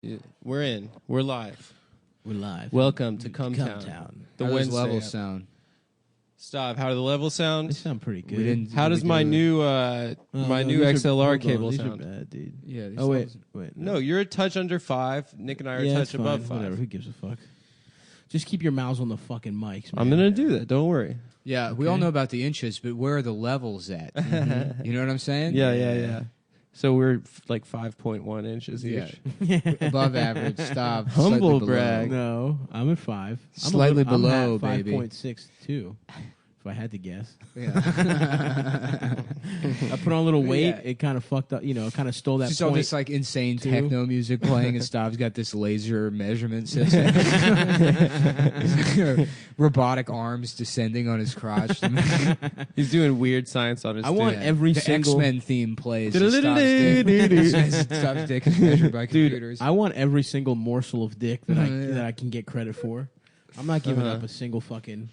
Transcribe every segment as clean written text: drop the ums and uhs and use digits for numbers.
Yeah, we're in. We're live. We're live. Welcome to Cumtown. The Wednesday levels sound. Stop. How do the levels sound? They sound pretty good. How does my new XLR cable sound? Bad, dude. Yeah. Oh wait. No, you're a touch under 5. Nick and I are a touch above 5. Whatever. Who gives a fuck? Just keep your mouths on the fucking mics, man. I'm gonna do that. Don't worry. Yeah, we all know about the inches, but where are the levels at? You know what I'm saying? Yeah. So we're like 5.1 inches each. Above average. Stop. Humble Slightly brag. No, I'm at 5. Slightly I'm below, at baby. 5.62. If I had to guess. Yeah. I put on a little weight. Yeah. It kind of fucked up. You know, kind of stole that. Just all point. this like insane techno music playing, and Stav's got this laser measurement system. Robotic arms descending on his crotch. He's doing weird science on his I want dick. every the single X-Men theme plays. Stav's dick is measured by computers. I want every single morsel of dick that I can get credit for. I'm not giving up a single fucking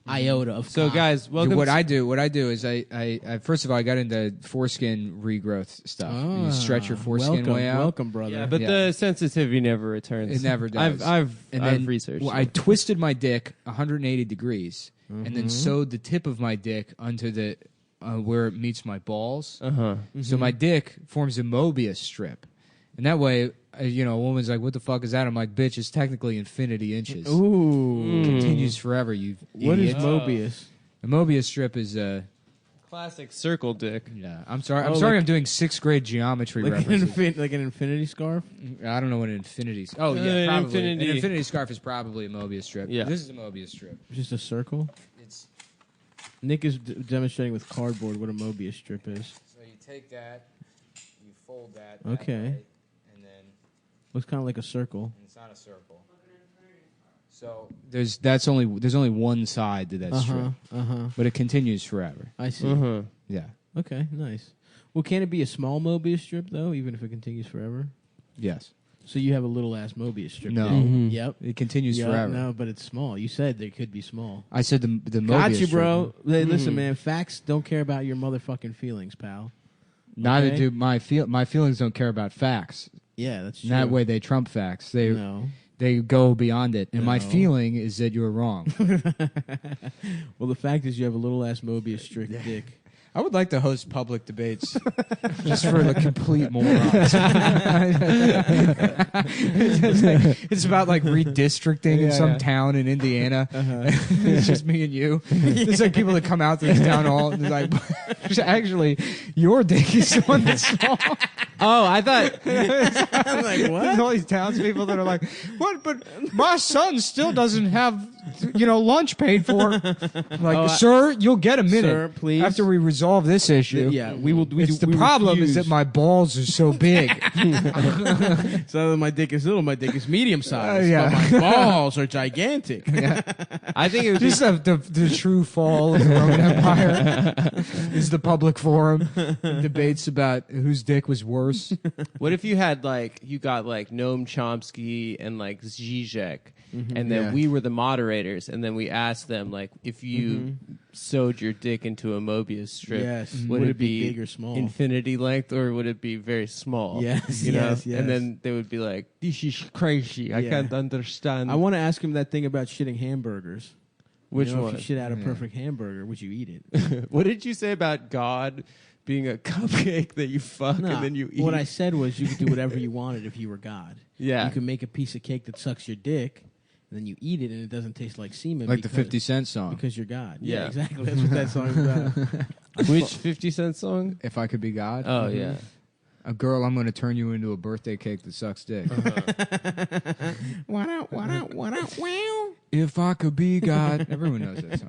iota of. So cock. guys, welcome. What I do is I first of all I got into foreskin regrowth stuff. You stretch your foreskin way out. Welcome, brother. Yeah, but the sensitivity never returns. It never does. I've researched. Well, I twisted my dick 180 degrees and then sewed the tip of my dick onto the where it meets my balls. So my dick forms a Mobius strip, and that way, a woman's like, "What the fuck is that?" I'm like, "Bitch, it's technically infinity inches. Ooh, It continues forever." You what is idiot. Mobius? A Mobius strip is classic circle dick. Yeah, I'm sorry. I'm doing 6th grade geometry references. Like an infinity scarf. I don't know what an infinity. Oh yeah, An probably. infinity- An infinity scarf is probably a Mobius strip. Yeah. This is a Mobius strip. Just a circle. It's Nick is demonstrating with cardboard what a Mobius strip is. so you take that, you fold that. Okay. way, and then Looks kind of like a circle. it's not a circle. So there's only one side to that strip, but it continues forever. I see. Yeah. Okay, nice. Well, can it be a small Mobius strip though, even if it continues forever? Yes. So you have a little ass Mobius strip. No. there. Mhm. Yep. It continues Yep, forever. No, but it's small. You said they could be small. I said the Mobius Got you, strip. bro. Hey, listen, man. Facts don't care about your motherfucking feelings, pal. Neither Okay? do my feelings. Don't care about facts. Yeah, that's true. That way they trump facts. They go beyond it. And my No. feeling is that you're wrong. Well, the fact is you have a little ass Mobius strip dick. I would like to host public debates just for the complete morons. It's about like redistricting in some town in Indiana. It's just me and you. It's like people that come out to this town hall and they're like, actually, your dick is the one that's small. Oh, I thought. I'm like, There's all these townspeople that are like, what? But my son still doesn't have, lunch paid for. I'm like, sir, you'll get a minute. Sir, please. After we resolve this issue. Yeah, we will. The problem is that my balls are so big. So my dick is little, my dick is medium sized. Yeah. But my balls are gigantic. I think it would Just the true fall of the Roman Empire is the public forum. Debates about whose dick was worse. What if you had you got Noam Chomsky and Zizek, and then we were the moderators, and then we asked them if you sewed your dick into a Mobius strip, Yes. would it be big or small? infinity length, or would it be very small? Yes, you know? yes, yes. And then they would be like, "This is crazy. I Yeah. can't understand." I want to ask him that thing about shitting hamburgers. Which If one? you shit out a perfect hamburger, would you eat it? What did you say about God being a cupcake that you fuck and then you eat? What I said was you could do whatever you wanted if you were God. Yeah. You can make a piece of cake that sucks your dick, and then you eat it, and it doesn't taste like semen. Like the because- 50 Cent song. Because you're God. Yeah. Exactly. That's what that song's about. Which 50 Cent song? If I could be God. Oh, yeah. A girl, I'm going to turn you into a birthday cake that sucks dick. What out, wow. If I could be God. Everyone knows that song.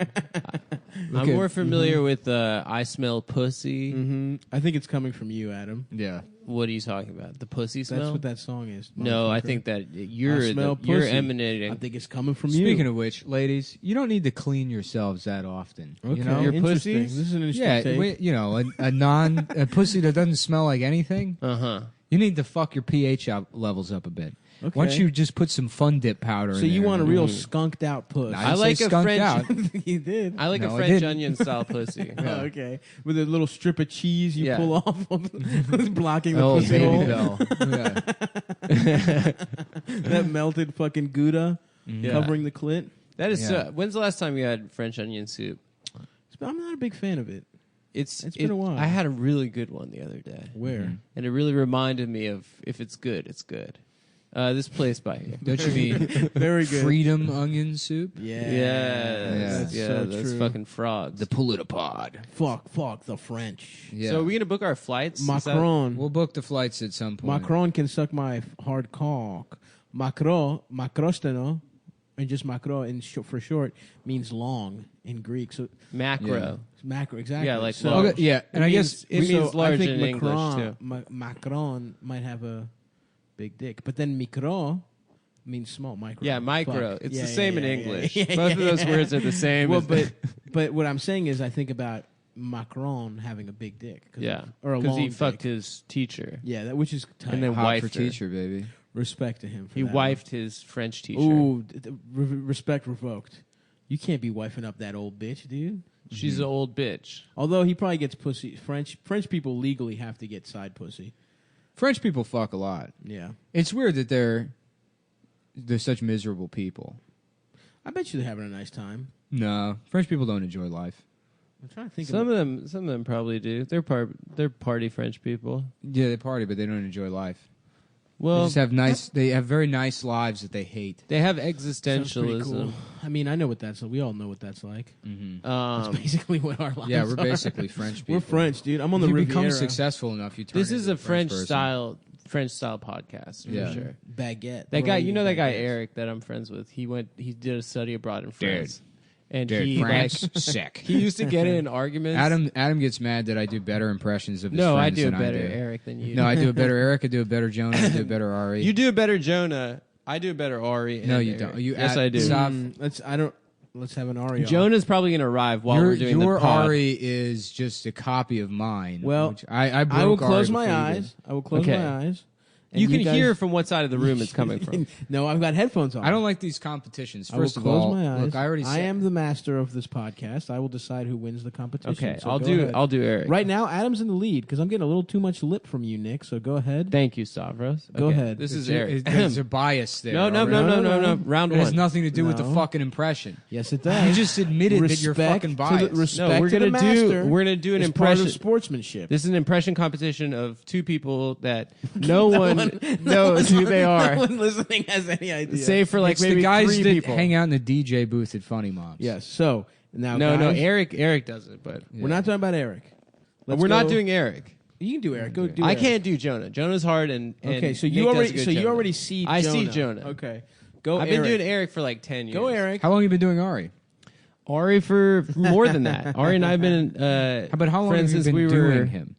I'm more familiar with I Smell Pussy. I think it's coming from you, Adam. Yeah. What are you talking about? The pussy smell? That's what that song is. No, I motherfucker. think that you're I smell you're pussy. emanating. I think it's coming from you. Speaking of which, ladies, you don't need to clean yourselves that often. Okay, You know? Your interesting. pussies? This is an interesting Yeah, take. a pussy that doesn't smell like anything. Uh-huh. You need to fuck your pH levels up a bit. Okay. Why don't you just put some Fun Dip powder in So there? you want a real skunked out puss? I I like a skunked French. out. You did. I like No, a I French didn't. onion style pussy. Oh, okay. With a little strip of cheese you Yeah. pull off of blocking the Oh, pussy baby hole. bell. Yeah. That melted fucking Gouda Yeah. covering the clit. That is. Yeah. When's the last time you had French onion soup? I'm not a big fan of it. It's been a while. I had a really good one the other day, Where? and it really reminded me of if it's good, it's good. This place by here. Don't you mean Very good. Freedom onion soup? Yeah. Yeah, so those true. fucking frogs. Politipod. Fuck the French. Yeah. So are we gonna book our flights? Is that- Macron. We'll book the flights at some point. Macron can suck my hard cock. Makrosteno, and just macro for short means long in Greek. So macro. macro, exactly. Yeah, like so. large. Okay, yeah, and I guess it means so large I think in English Macron, too. Macron might have a big dick, but then micro means small. Micro. Yeah, micro. Fuck. It's Yeah, the yeah, same in yeah, English. yeah, Both of those yeah. words are the same. Well, as but what I'm saying is, I think about Macron having a big dick. yeah, or a because long he fucked dick. his teacher. Yeah, which is tight. And then hot for wifed her. teacher, baby. Respect to him. For He that wifed his French teacher. Ooh, respect revoked. You can't be wifing up that old bitch, dude. She's an old bitch. Although he probably gets pussy. French people legally have to get side pussy. French people fuck a lot. Yeah, It's weird that they're such miserable people. I bet you they're having a nice time. No, French people don't enjoy life. I'm trying to think. Some of them probably do. They're party French people. Yeah, they party, but they don't enjoy life. They Well, just have nice. They have very nice lives that they hate. they have Sounds pretty existentialism. cool. I mean, I know what that's. We all know what that's like. Mm-hmm. That's basically what our lives Yeah, we're are. basically French people. We're French, dude. I'm on If the you Riviera. become successful enough, you turn this is into a French person. style podcast for Yeah. sure. baguette. That We're guy, all you know that eating guy baguettes. Eric that I'm friends with. He did a study abroad in Dude. France, and Dude, he France, like, sick. he used to get in arguments. Adam gets mad that I do better impressions of his no, I friends do a than better I do. Eric than you. No, I do a better Eric. I do a better Jonah. I do a better Ari. You do a better Jonah. I do a better Ari. No, and you Eric. don't. You yes, add- I do. Stop. Let's have an Ario. Jonah's probably going to arrive while your we're doing your the pod. Ari is just a copy of mine. Well, which I broke I will Ari close before my you eyes. I will close Okay. my eyes. and You can guys- hear from what side of the room it's coming from. No, I've got headphones on. did. I don't like these competitions. I will First of close all, my eyes. look, I already said am the master of this podcast. I will decide who wins the competition. Okay, so I'll go do ahead. I'll do Eric. Right now, Adam's in the lead because I'm getting a little too much lip from you, Nick. So go ahead. Thank you, Stavros. Go Okay, ahead. This is There's- Eric. There's a bias there. No. already. Round It has one. nothing to do with the No. fucking impression. Yes, it You does. just admitted that you're Respect fucking to biased. the, respect No, we're to the gonna master do an is part impression. of sportsmanship. This is an impression competition of two people that no one knows who they are. No one listening has any idea. Save for like It's maybe the guys three that people. hang out in the DJ booth at Funny Moms. Yes. So now, No, guys, Eric does it, but we're not talking about Eric. Let's we're not go- doing Eric. You can do Eric. Go do. I Eric. can't do Jonah. Jonah's hard, and Okay, so Nick you does a already good so you Jonah. already see. I Jonah. see Jonah. Okay, go. I've Eric. been doing Eric for like 10 years. Go Eric. How long have you been doing Ari? Ari for more than that. Ari and I have been But how long friends have you since been we doing were him?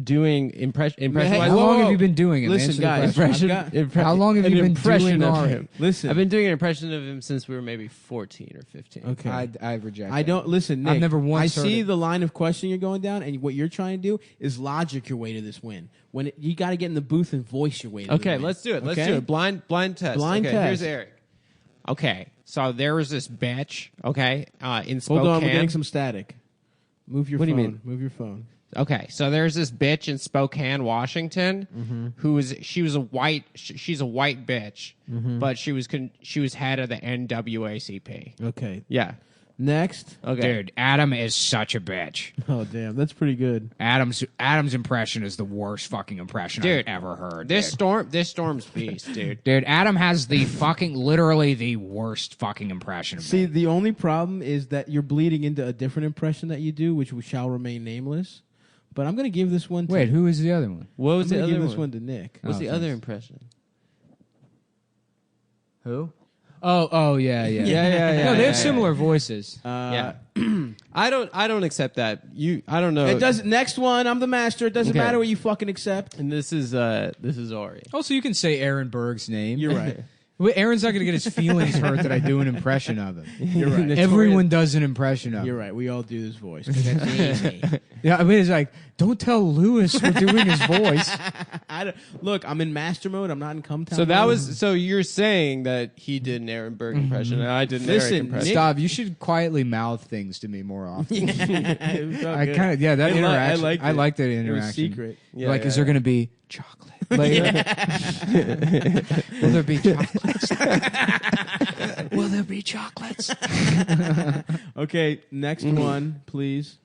doing impression. Hey, How whoa, long whoa. have you been doing him? Listen, Answer the guys, question. I've got- How long have an you been impression doing of Ari? him? Listen. I've been doing an impression of him since we were maybe 14 or 15. Okay. I reject. I don't listen. Nick, I've never once I heard see it. the line of question you're going down, and what you're trying to do is logic your way to this win. You got to get in the booth and voice your way. To the Okay, win. let's do it. Let's Okay? do it. Blind test. Blind okay, test. Here's Eric. Okay, so there was this bitch. Okay, in Spokane. Hold on, we're getting some static. Move your What do phone. you mean? Move your phone. Okay, so there's this bitch in Spokane, Washington, Mm-hmm. she's a white bitch, Mm-hmm. but she was head of the NAACP. Okay. Yeah. Next. Okay. Dude, Adam is such a bitch. Oh damn, that's pretty good. Adam's impression is the worst fucking impression Dude, I've ever heard. This storm's beast, dude. Dude, Adam has the fucking literally the worst fucking impression of See, me. the only problem is that you're bleeding into a different impression that you do, which shall remain nameless. But I'm going to give this one to Wait, who is the other one? What I'm was the going to other give this one? one to Nick. What's Oh, the thanks. other impression? Who? Oh, yeah. Yeah, No, they have yeah, similar voices. Yeah. I don't accept that. I don't know. It doesn't. Next one. I'm the master. It doesn't Okay. matter what you fucking accept. And this is Ari. Also, you can say Aaron Berg's name. You're right. Well, Aaron's not going to get his feelings hurt that I do an impression of him. You're right. Everyone does an impression of him. You're right. We all do this voice. 'Cause that's easy. Yeah, I mean, it's like, don't tell Lewis we're doing his voice. Look, I'm in master mode. I'm not in Cumtown. So that mode. was. So you're saying that he did an Aaron Berg impression, and I did an Eric impression. Stop. You should quietly mouth things to me more often. I Good. kind of, yeah, that interaction. I like that It was interaction. secret. Yeah, like, yeah, is there yeah. going to be chocolate later? Will there be chocolates? Will there be chocolates? Okay, next one, please.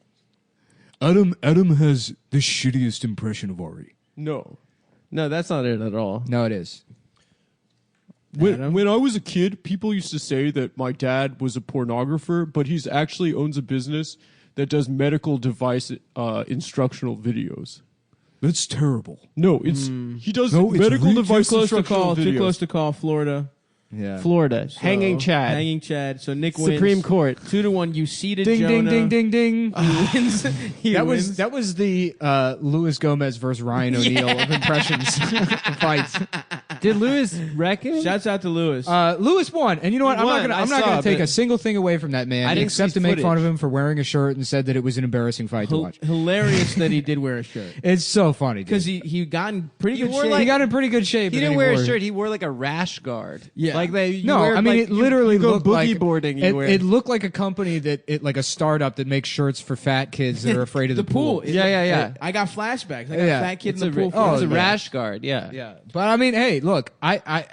Adam has the shittiest impression of Ari. No, that's not it at all. No, it is. When I was a kid, people used to say that my dad was a pornographer, but he's actually owns a business that does medical device instructional videos. That's terrible. No, he does medical Too device close to instructional call. videos. Too close to call. Florida. Yeah. Florida, hanging Chad, Hanging Chad. So Nick wins. Supreme Court. 2-1. You seated Ding, Jonah. ding, ding, ding, ding. He wins. That was the Luis Gomez versus Ryan O'Neal of impressions fights. Did Lewis wreck him? Shouts out to Lewis. Lewis won, and you know what? He won. I'm I not saw, gonna take but- a single thing away from that man, I didn't except see to make fun footage. of him for wearing a shirt and said that it was an embarrassing fight to watch. Hilarious that he did wear a shirt. It's so funny Because dude. he got in pretty good wore shape. He got in pretty good shape. He and didn't then wear a wore- shirt. He wore like a rash guard. Yeah. like they. No, I mean it literally you go looked boogie like boarding. It looked like a company like a startup that makes shirts for fat kids that are afraid of the pool. Yeah. I got flashbacks. I got Yeah. a fat kid It's in the pool. it's a flashback. rash guard. Yeah. Yeah, but I mean, hey, look, I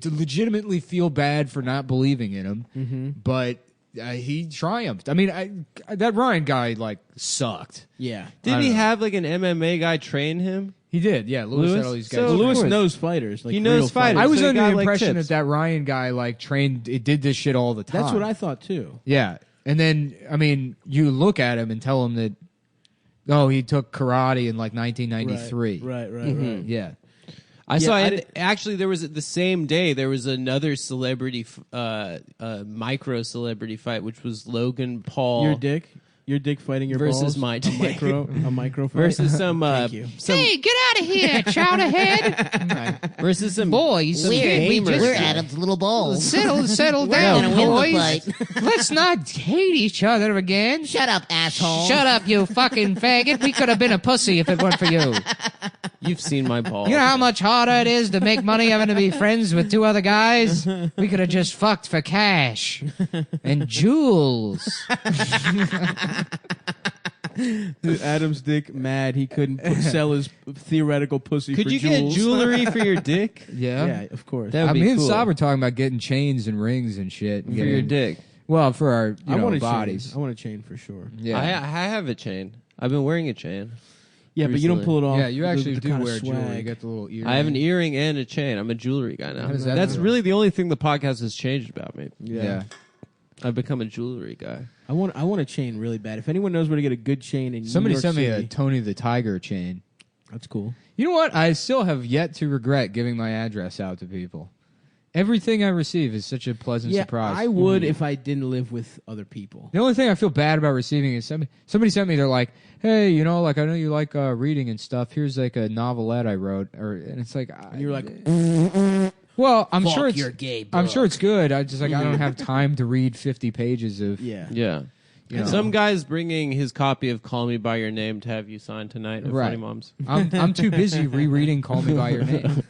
legitimately feel bad for not believing in him, but he triumphed. I mean, that Ryan guy like sucked. Yeah. Didn't he have like an MMA guy train him? He did, yeah. Lewis had all these guys. So Well, Lewis course. knows fighters. Like He knows real fighters. I was So he under got, the like, impression tips. that Ryan guy like trained, it did this shit all the time. That's what I thought too. Yeah, and then I mean, you look at him and tell him that, oh, he took karate in like 1993. Right. Yeah. I saw. I And did- actually, there was the same day. There was another celebrity, micro celebrity fight, which was Logan Paul Your dick fighting your Versus balls. my dick. A micro fight. versus some. Thank you. Hey, get out of here, chowderhead. Versus some Boys, some we're gamers. Adam's little balls. Settle We're down, gonna win the boys. fight. Let's not hate each other again. Shut up, asshole. Shut up, you fucking faggot. We could have been a pussy if it weren't for you. You've seen my balls. You know how much harder it is to make money having to be friends with two other guys? We could have just fucked for cash and jewels. Dude, Adam's dick mad he couldn't sell his theoretical pussy Could for you jewels. get jewelry for your dick? Yeah. Yeah, of course. That would be Me and cool. Saab were talking about getting chains and rings and shit. For your dick. Well, for our I want a bodies. chain. I want a chain for sure. Yeah. I have a chain. I've been wearing a chain. Yeah, but you don't Recently. pull it off. Yeah, you actually the do kinda wear jewelry. swag. You got the little earring. I have an earring and a chain. I'm a jewelry guy now. How does that That's feel? really the only thing the podcast has changed about me. Yeah. I've become a jewelry guy. I want a chain really bad. If anyone knows where to get a good chain in Somebody New York sent me a City, Tony the Tiger chain. that's cool. You know what? I still have yet to regret giving my address out to people. Everything I receive is such a pleasant Yeah, surprise. I would if I didn't live with other people. The only thing I feel bad about receiving is somebody sent me. They're like, "Hey, you know, like I know you like reading and stuff. Here's like a novelette I wrote," and it's like, And you're like, "Well, I'm fuck sure it's your gay I'm book. sure it's good. I just like I don't have time to read 50 pages of Yeah. Yeah. You know. Some guy's bringing his copy of Call Me By Your Name to have you sign tonight at Right. Funny Moms. I'm too busy rereading Call Me By Your Name.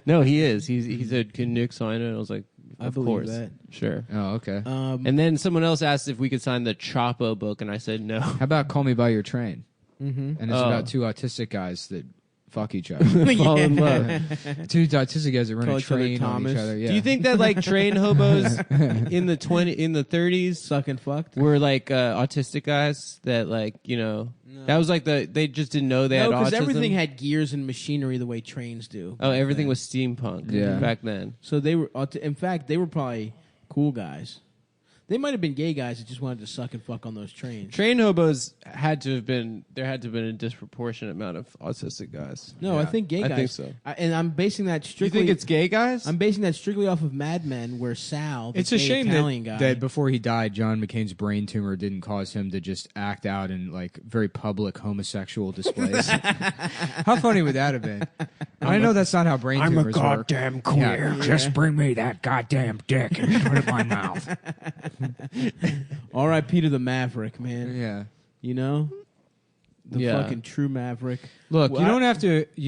No, he is. He said, "Can Nick sign it?" I was like, I "Of believe course, that. sure." Oh, okay. And then someone else asked if we could sign the Chapo book, and I said no. How about Call Me By Your Train? Mm-hmm. And it's Oh. about two autistic guys that fuck each other. Fall in love. Two autistic guys that run Call a each other train on Thomas. each other. Yeah. Do you think that like train hobos in the 30s Sucking fucked. were like autistic guys that like that was like they just didn't know they No, had because autism? everything had gears and machinery the way trains do. Oh, everything was steampunk Yeah. back then. So they were, in fact, they were probably cool guys. They might have been gay guys that just wanted to suck and fuck on those trains. Train hobos had to have been a disproportionate amount of autistic guys. No, Yeah. I think gay guys. I think so. And I'm basing that You strictly. think it's gay guys? I'm basing that strictly off of Mad Men, where Sal, the It's a gay shame Italian guy, that before he died, John McCain's brain tumor didn't cause him to just act out in like very public homosexual displays. How funny would that have been? I know that's not how brain I'm a tumors work. goddamn queer. Yeah. Just bring me that goddamn dick and put it in my mouth. R.I.P. to the Maverick, man. Yeah. You know, the Yeah. fucking true Maverick. Look, Well, you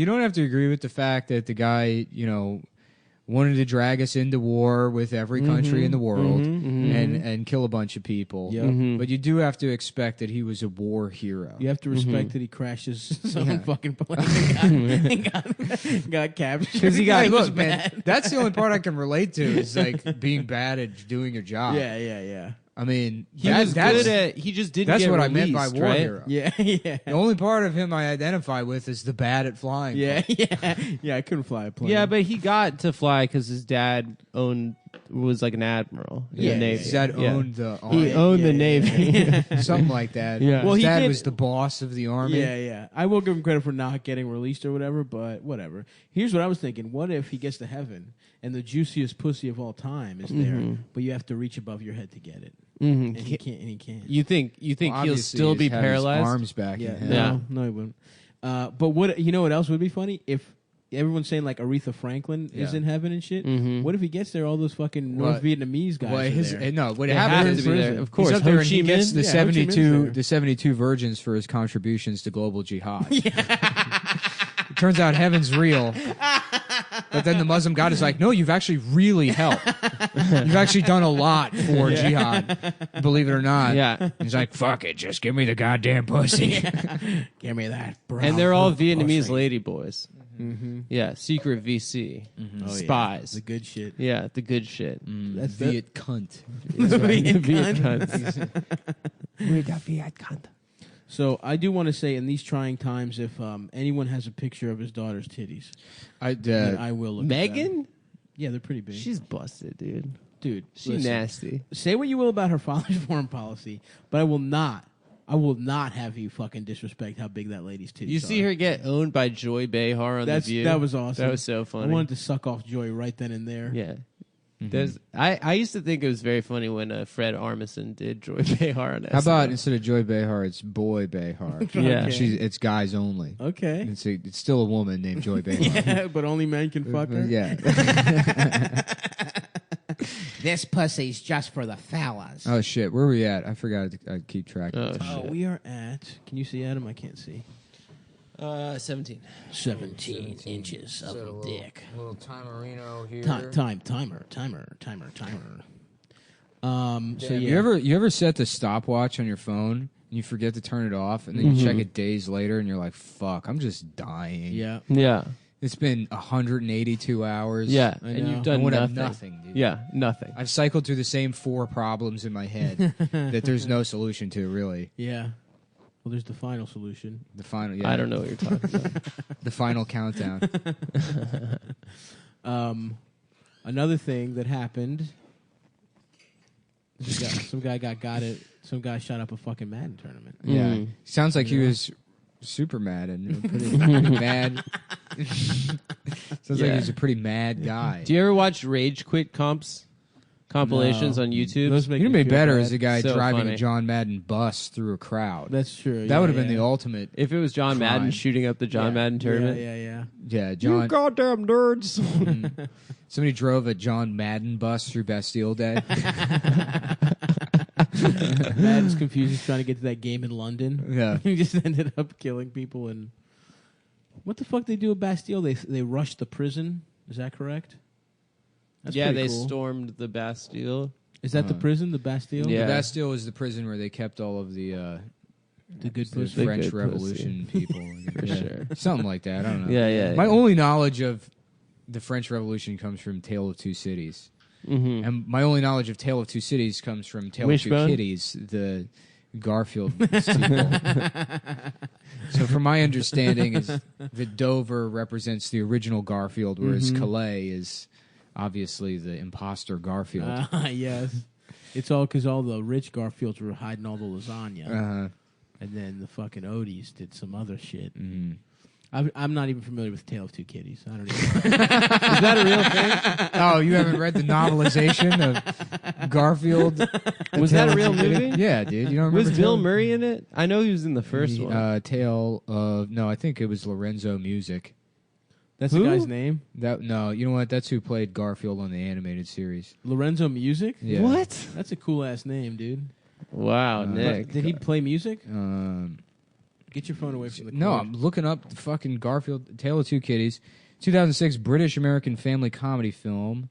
don't have to agree with the fact that the guy, wanted to drag us into war with every country in the world and kill a bunch of people. Yep. But you do have to expect that he was a war hero. You have to respect that he crashes some fucking plane and got captured. Because he got was look, man. mad. That's the only part I can relate to is like being bad at doing your job. Yeah. I mean, he was good at. He just didn't. that's get what released, I meant by war right? hero. Yeah. The only part of him I identify with is the bad at flying. Yeah. I couldn't fly a plane. Yeah, but he got to fly because his dad was like an admiral in Yeah, the Navy. His dad Yeah. owned the He army. owned the yeah. Navy. Something like that. Yeah. Well, His he dad did- was the boss of the army. Yeah. I will give him credit for not getting released or whatever, but whatever. Here's what I was thinking. What if he gets to heaven and the juiciest pussy of all time is there, but you have to reach above your head to get it? And he can't. You think Well, he'll obviously, still he'd be have his paralyzed? arms back Yeah, in him. Yeah. no, he wouldn't. But what you know? What else would be funny if everyone's saying like Aretha Franklin is Yeah. in heaven and shit. What if he gets there? All those fucking Well, North Vietnamese guys. Well, are his there. no, what They happened have is to be there. prison. Of course, he's up there Ho and Chi he gets Minh? the Yeah, Ho Chi Minh's 72 there. the 72 virgins for his contributions to global jihad. It turns out heaven's real. But then the Muslim God is like, no, you've actually really helped. You've actually done a lot for jihad, believe it or not. Yeah. And he's like, fuck it, just give me the goddamn pussy. Give me that, bro. And they're all Vietnamese lady boys. Yeah, secret VC Oh, spies. the good shit. Yeah, the good shit. That's Viet cunt. That's right. Viet Viet cunt. cunts. We're the Viet cunt. So I do want to say, in these trying times, if anyone has a picture of his daughter's titties, then I will look. At them. Megan? Yeah, they're pretty big. She's busted, dude. Dude, She listen, nasty. Say what you will about her father's foreign policy, but I will not have you fucking disrespect how big that lady's titties. You see are. her get owned by Joy Behar on The View? That was awesome. That was so funny. I wanted to suck off Joy right then and there. Yeah. I used to think it was very funny when Fred Armisen did Joy Behar on SNL. How about instead of Joy Behar, it's Boy Behar? Yeah. Okay. It's guys only. Okay. It's still a woman named Joy Behar. Yeah, but only men can fuck her. Yeah. This pussy's just for the fellas. Oh shit, where are we at? I forgot to keep track. Oh, of the time. shit. We are at. Can you see Adam? I can't see. 17. 17 inches of dick. Little timerino here. Timer. So yeah. You ever set the stopwatch on your phone and you forget to turn it off, and then you check it days later, and you're like, "Fuck, I'm just dying." Yeah. Yeah. It's been 182 hours. Yeah. I And know. you've done I would have nothing. nothing, dude. Yeah, nothing. I've cycled through the same 4 problems in my head that there's no solution to, really. Yeah. Well, there's the final solution. The final. Yeah, I don't know what you're talking about. The final countdown. Another thing that happened. Some guy got it. Some guy shot up a fucking Madden tournament. Yeah, sounds like he was super mad and pretty mad. Sounds like Yeah. he's a pretty mad guy. Do you ever watch Rage Quit compilations No. on YouTube? Those make You'd me be feel better bad. as a guy So driving funny. a John Madden bus through a crowd. That's true. That would have been the ultimate. If it was John Crime. Madden shooting up the John Madden tournament. Yeah. Yeah, John. goddamn nerds. Somebody drove a John Madden bus through Bastille Day. Madden's confused. He's trying to get to that game in London. Yeah. He just ended up killing people. And what the fuck they do at Bastille? They rushed the prison. Is that correct? That's Yeah, pretty they cool. stormed the Bastille. Is that the prison, the Bastille? Yeah. The Bastille was the prison where they kept all of the good the pussy. The French good Revolution people. For sure. Something like that. I don't know. Yeah. My only knowledge of the French Revolution comes from Tale of Two Cities. Mm-hmm. And my only knowledge of Tale of Two Cities comes from Tale of Wishbone? Two Kitties, the Garfield sequel. So from my understanding is that Dover represents the original Garfield, whereas Calais is obviously the imposter Garfield. Yes. It's all because all the rich Garfields were hiding all the lasagna. Uh-huh. And then the fucking Odies did some other shit. Mm. I'm not even familiar with Tale of Two Kitties. I don't even Is that a real thing? Oh, you haven't read the novelization of Garfield? Was that a real movie? Yeah, dude. You don't remember Was Bill Murray in it? I know he was in the first one. Tale of... No, I think it was Lorenzo Music. That's Who? the guy's name? No, you know what? That's who played Garfield on the animated series. Lorenzo Music? Yeah. What? That's a cool-ass name, dude. Wow, Nick. Did he play music? Um, Get your phone away from the no, cord. I'm looking up the fucking Garfield, Tale of Two Kitties, 2006 British-American family comedy film,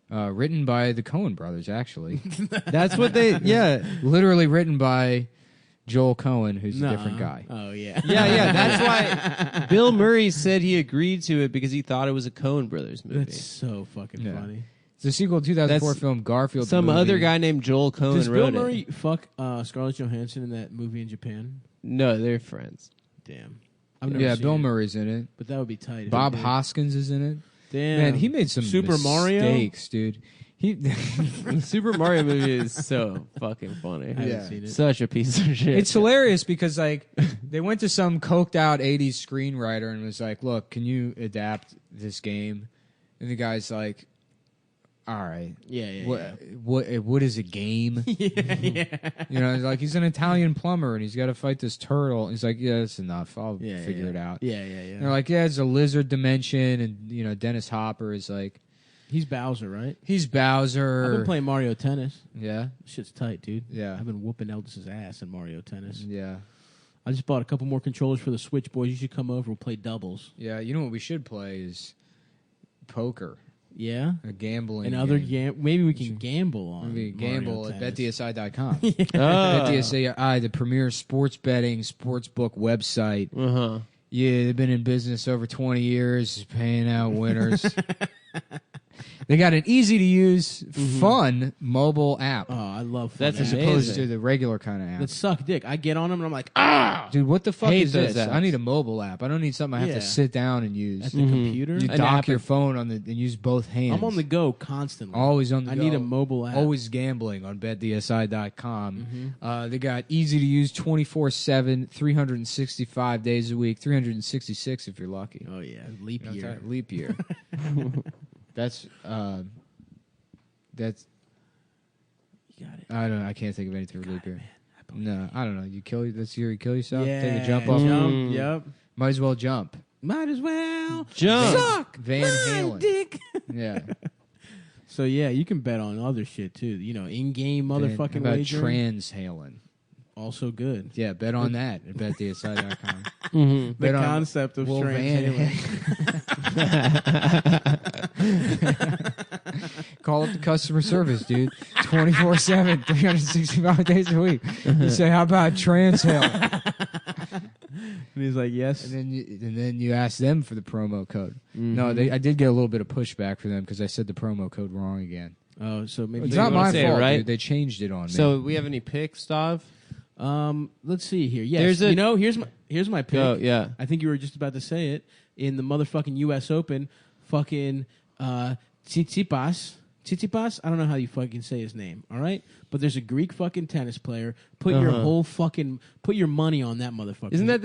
written by the Coen brothers, actually. That's what they. Yeah, Literally written by Joel Coen, who's a different guy. Oh, yeah. yeah. That's why Bill Murray said he agreed to it because he thought it was a Coen Brothers movie. That's so fucking Yeah. funny. It's a sequel to 2004 That's film Garfield. Some movie. other guy named Joel Coen Does wrote Bill Murray it. fuck Scarlett Johansson in that movie in Japan? No, they're friends. Damn. I've never Yeah, seen Bill it, Murray's in it. but that would be tight. if Bob he did. Hoskins is in it. Damn. Man, he made some Super Mario? mistakes, dude. He The Super Mario movie is so fucking funny. I haven't Yeah. seen it. Such a piece of shit. It's hilarious because like they went to some coked out 80s screenwriter and was like, "Look, can you adapt this game?" And the guy's like, "All right. Yeah. What is a game?" yeah. You know, like he's an Italian plumber and he's got to fight this turtle. He's like, "Yeah, that's enough. I'll Yeah, figure yeah. it out." Yeah. And they're like, "Yeah, it's a lizard dimension," and you know, Dennis Hopper is like, He's Bowser, right? "He's Bowser." I've been playing Mario Tennis. Yeah, Shit's tight, dude. yeah, I've been whooping Eldis's ass in Mario Tennis. yeah, I just bought a couple more controllers for the Switch, boys. You should come over. We'll play doubles. yeah. You know what we should play is poker, Yeah? a gambling, And other game. maybe we can gamble on Maybe Mario gamble at Tennis. betdsi.com. Oh. BetDSI, the premier sports betting sportsbook website. Uh-huh. Yeah, they've been in business over 20 years, paying out winners. They got an easy-to-use, fun mobile app. Oh, I love fun That's as apps. amazing. opposed to the regular kind of app. That suck dick. I get on them and I'm like, ah! Dude, what the fuck Hate is this? those apps. I need a mobile app. I don't need something I have Yeah. to sit down and use. At the computer? You An dock app your is- phone on and use both hands. I'm on the go constantly. Always on the I go. need a mobile app. Always gambling on betdsi.com. They got easy to use 24/7, 365 days a week, 366 if you're lucky. Oh, yeah. Leap You know what I'm year. talking- leap year. That's You got it. I don't know. I can't think of anything for leap year. No, I don't know. You kill this year. You kill yourself. Yeah. Take a jump off. Jump. Yep. Might as well jump. Might as well. Jump. Suck. Van my Halen. dick. Yeah. So, yeah, you can bet on other shit, too. You know, in-game How motherfucking about wagering. Transhalen? Also good. Yeah, bet on that at betdsi.com. Mm-hmm. The Bet on concept of Will trans Van Call up the customer service, dude. 24/7, 365 days a week. You say, "How about Transhalen?" And he's like, yes. And then you ask them for the promo code. No, I did get a little bit of pushback for them because I said the promo code wrong again. Oh, so maybe It's you not wanna my say it fault, right? dude. They changed it on me. So, we have any picks, Stav? Let's see here. Yes, There's a- here's my pick. Go, yeah. I think you were just about to say it in the motherfucking U.S. Open. Fucking Tsitsipas. Tsitsipas. I don't know how you fucking say his name. All right, but there's a Greek fucking tennis player. Put your money on that motherfucker. Isn't that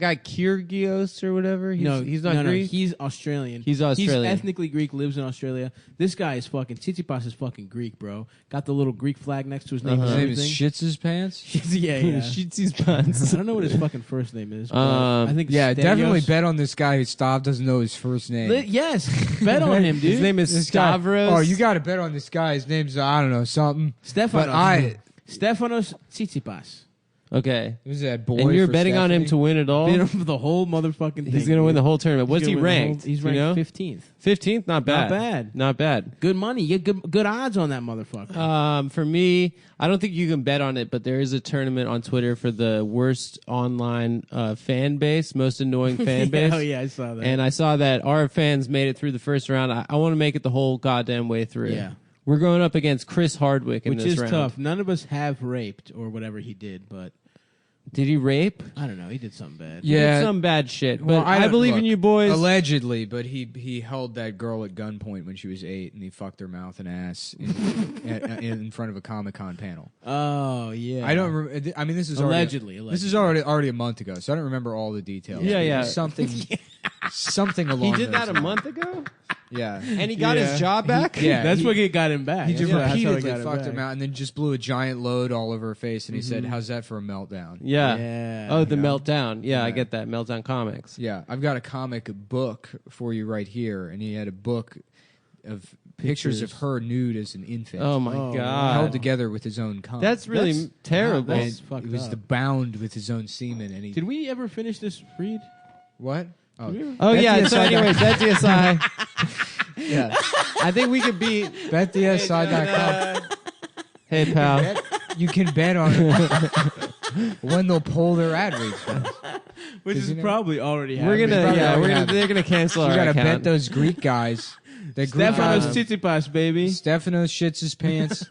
guy Kyrgios or whatever? He's not no, Greek. he's Australian. He's Australian. He's ethnically Greek, lives in Australia. This guy is fucking Tsitsipas is fucking Greek, bro. Got the little Greek flag next to his name. his And name is everything. Shits His Pants. yeah. Shoots his pants. I don't know what his fucking first name is. But I think Yeah, Stelios. definitely bet on this guy who Stav doesn't know his first name. Yes, bet on him, dude. His name is This guy- Stavros. Oh, you got to bet on this guy. His name's, I don't know, something. Stefanos. Stefanos Tsitsipas. Okay. Who's that boy? And you're for betting on him to Stephanie? win it all? Beat him for the whole motherfucking thing. He's going to win the whole tournament. What's he gonna win the whole- ranked? He's Do you ranked know? 15th. 15th? Not bad. Not bad. Not bad. Good money. You get good odds on that motherfucker. For me, I don't think you can bet on it, but there is a tournament on Twitter for the worst online fan base, most annoying fan base. Oh, yeah, I saw that. And I saw that our fans made it through the first round. I want to make it the whole goddamn way through. Yeah. We're going up against Chris Hardwick in Which this is round. tough. None of us have raped or whatever he did, but Did he rape? I don't know. He did something bad. He did some bad shit. But I believe in you boys. Allegedly, but he held that girl at gunpoint when she was 8, and he fucked her mouth and ass in front of a Comic-Con panel. Oh yeah. I don't. I mean, this is allegedly. This is already a month ago, so I don't remember all the details. Yeah. Something along. He did that those a month ago. Yeah, and he got his job back. That's what got him back. He just repeatedly fucked her mouth and then just blew a giant load all over her face. And he said, "How's that for a meltdown?" Yeah. Oh, the meltdown. Yeah, I get that. Meltdown Comics. Yeah, I've got a comic book for you right here, and he had a book of pictures of her nude as an infant. Oh my god! Held together with his own cum. That's really terrible. It was bound with his own semen. And did we ever finish this read? What? Oh yeah. So anyways, that's DSI. Yeah. I think we could beat BetDSI.com. Hey pal, you can bet on when they'll pull their ad reads from us. Which is probably already happening. They're gonna cancel our account. You gotta bet those Greek guys. Stefanos Tsitsipas, baby. Stefanos shits his pants.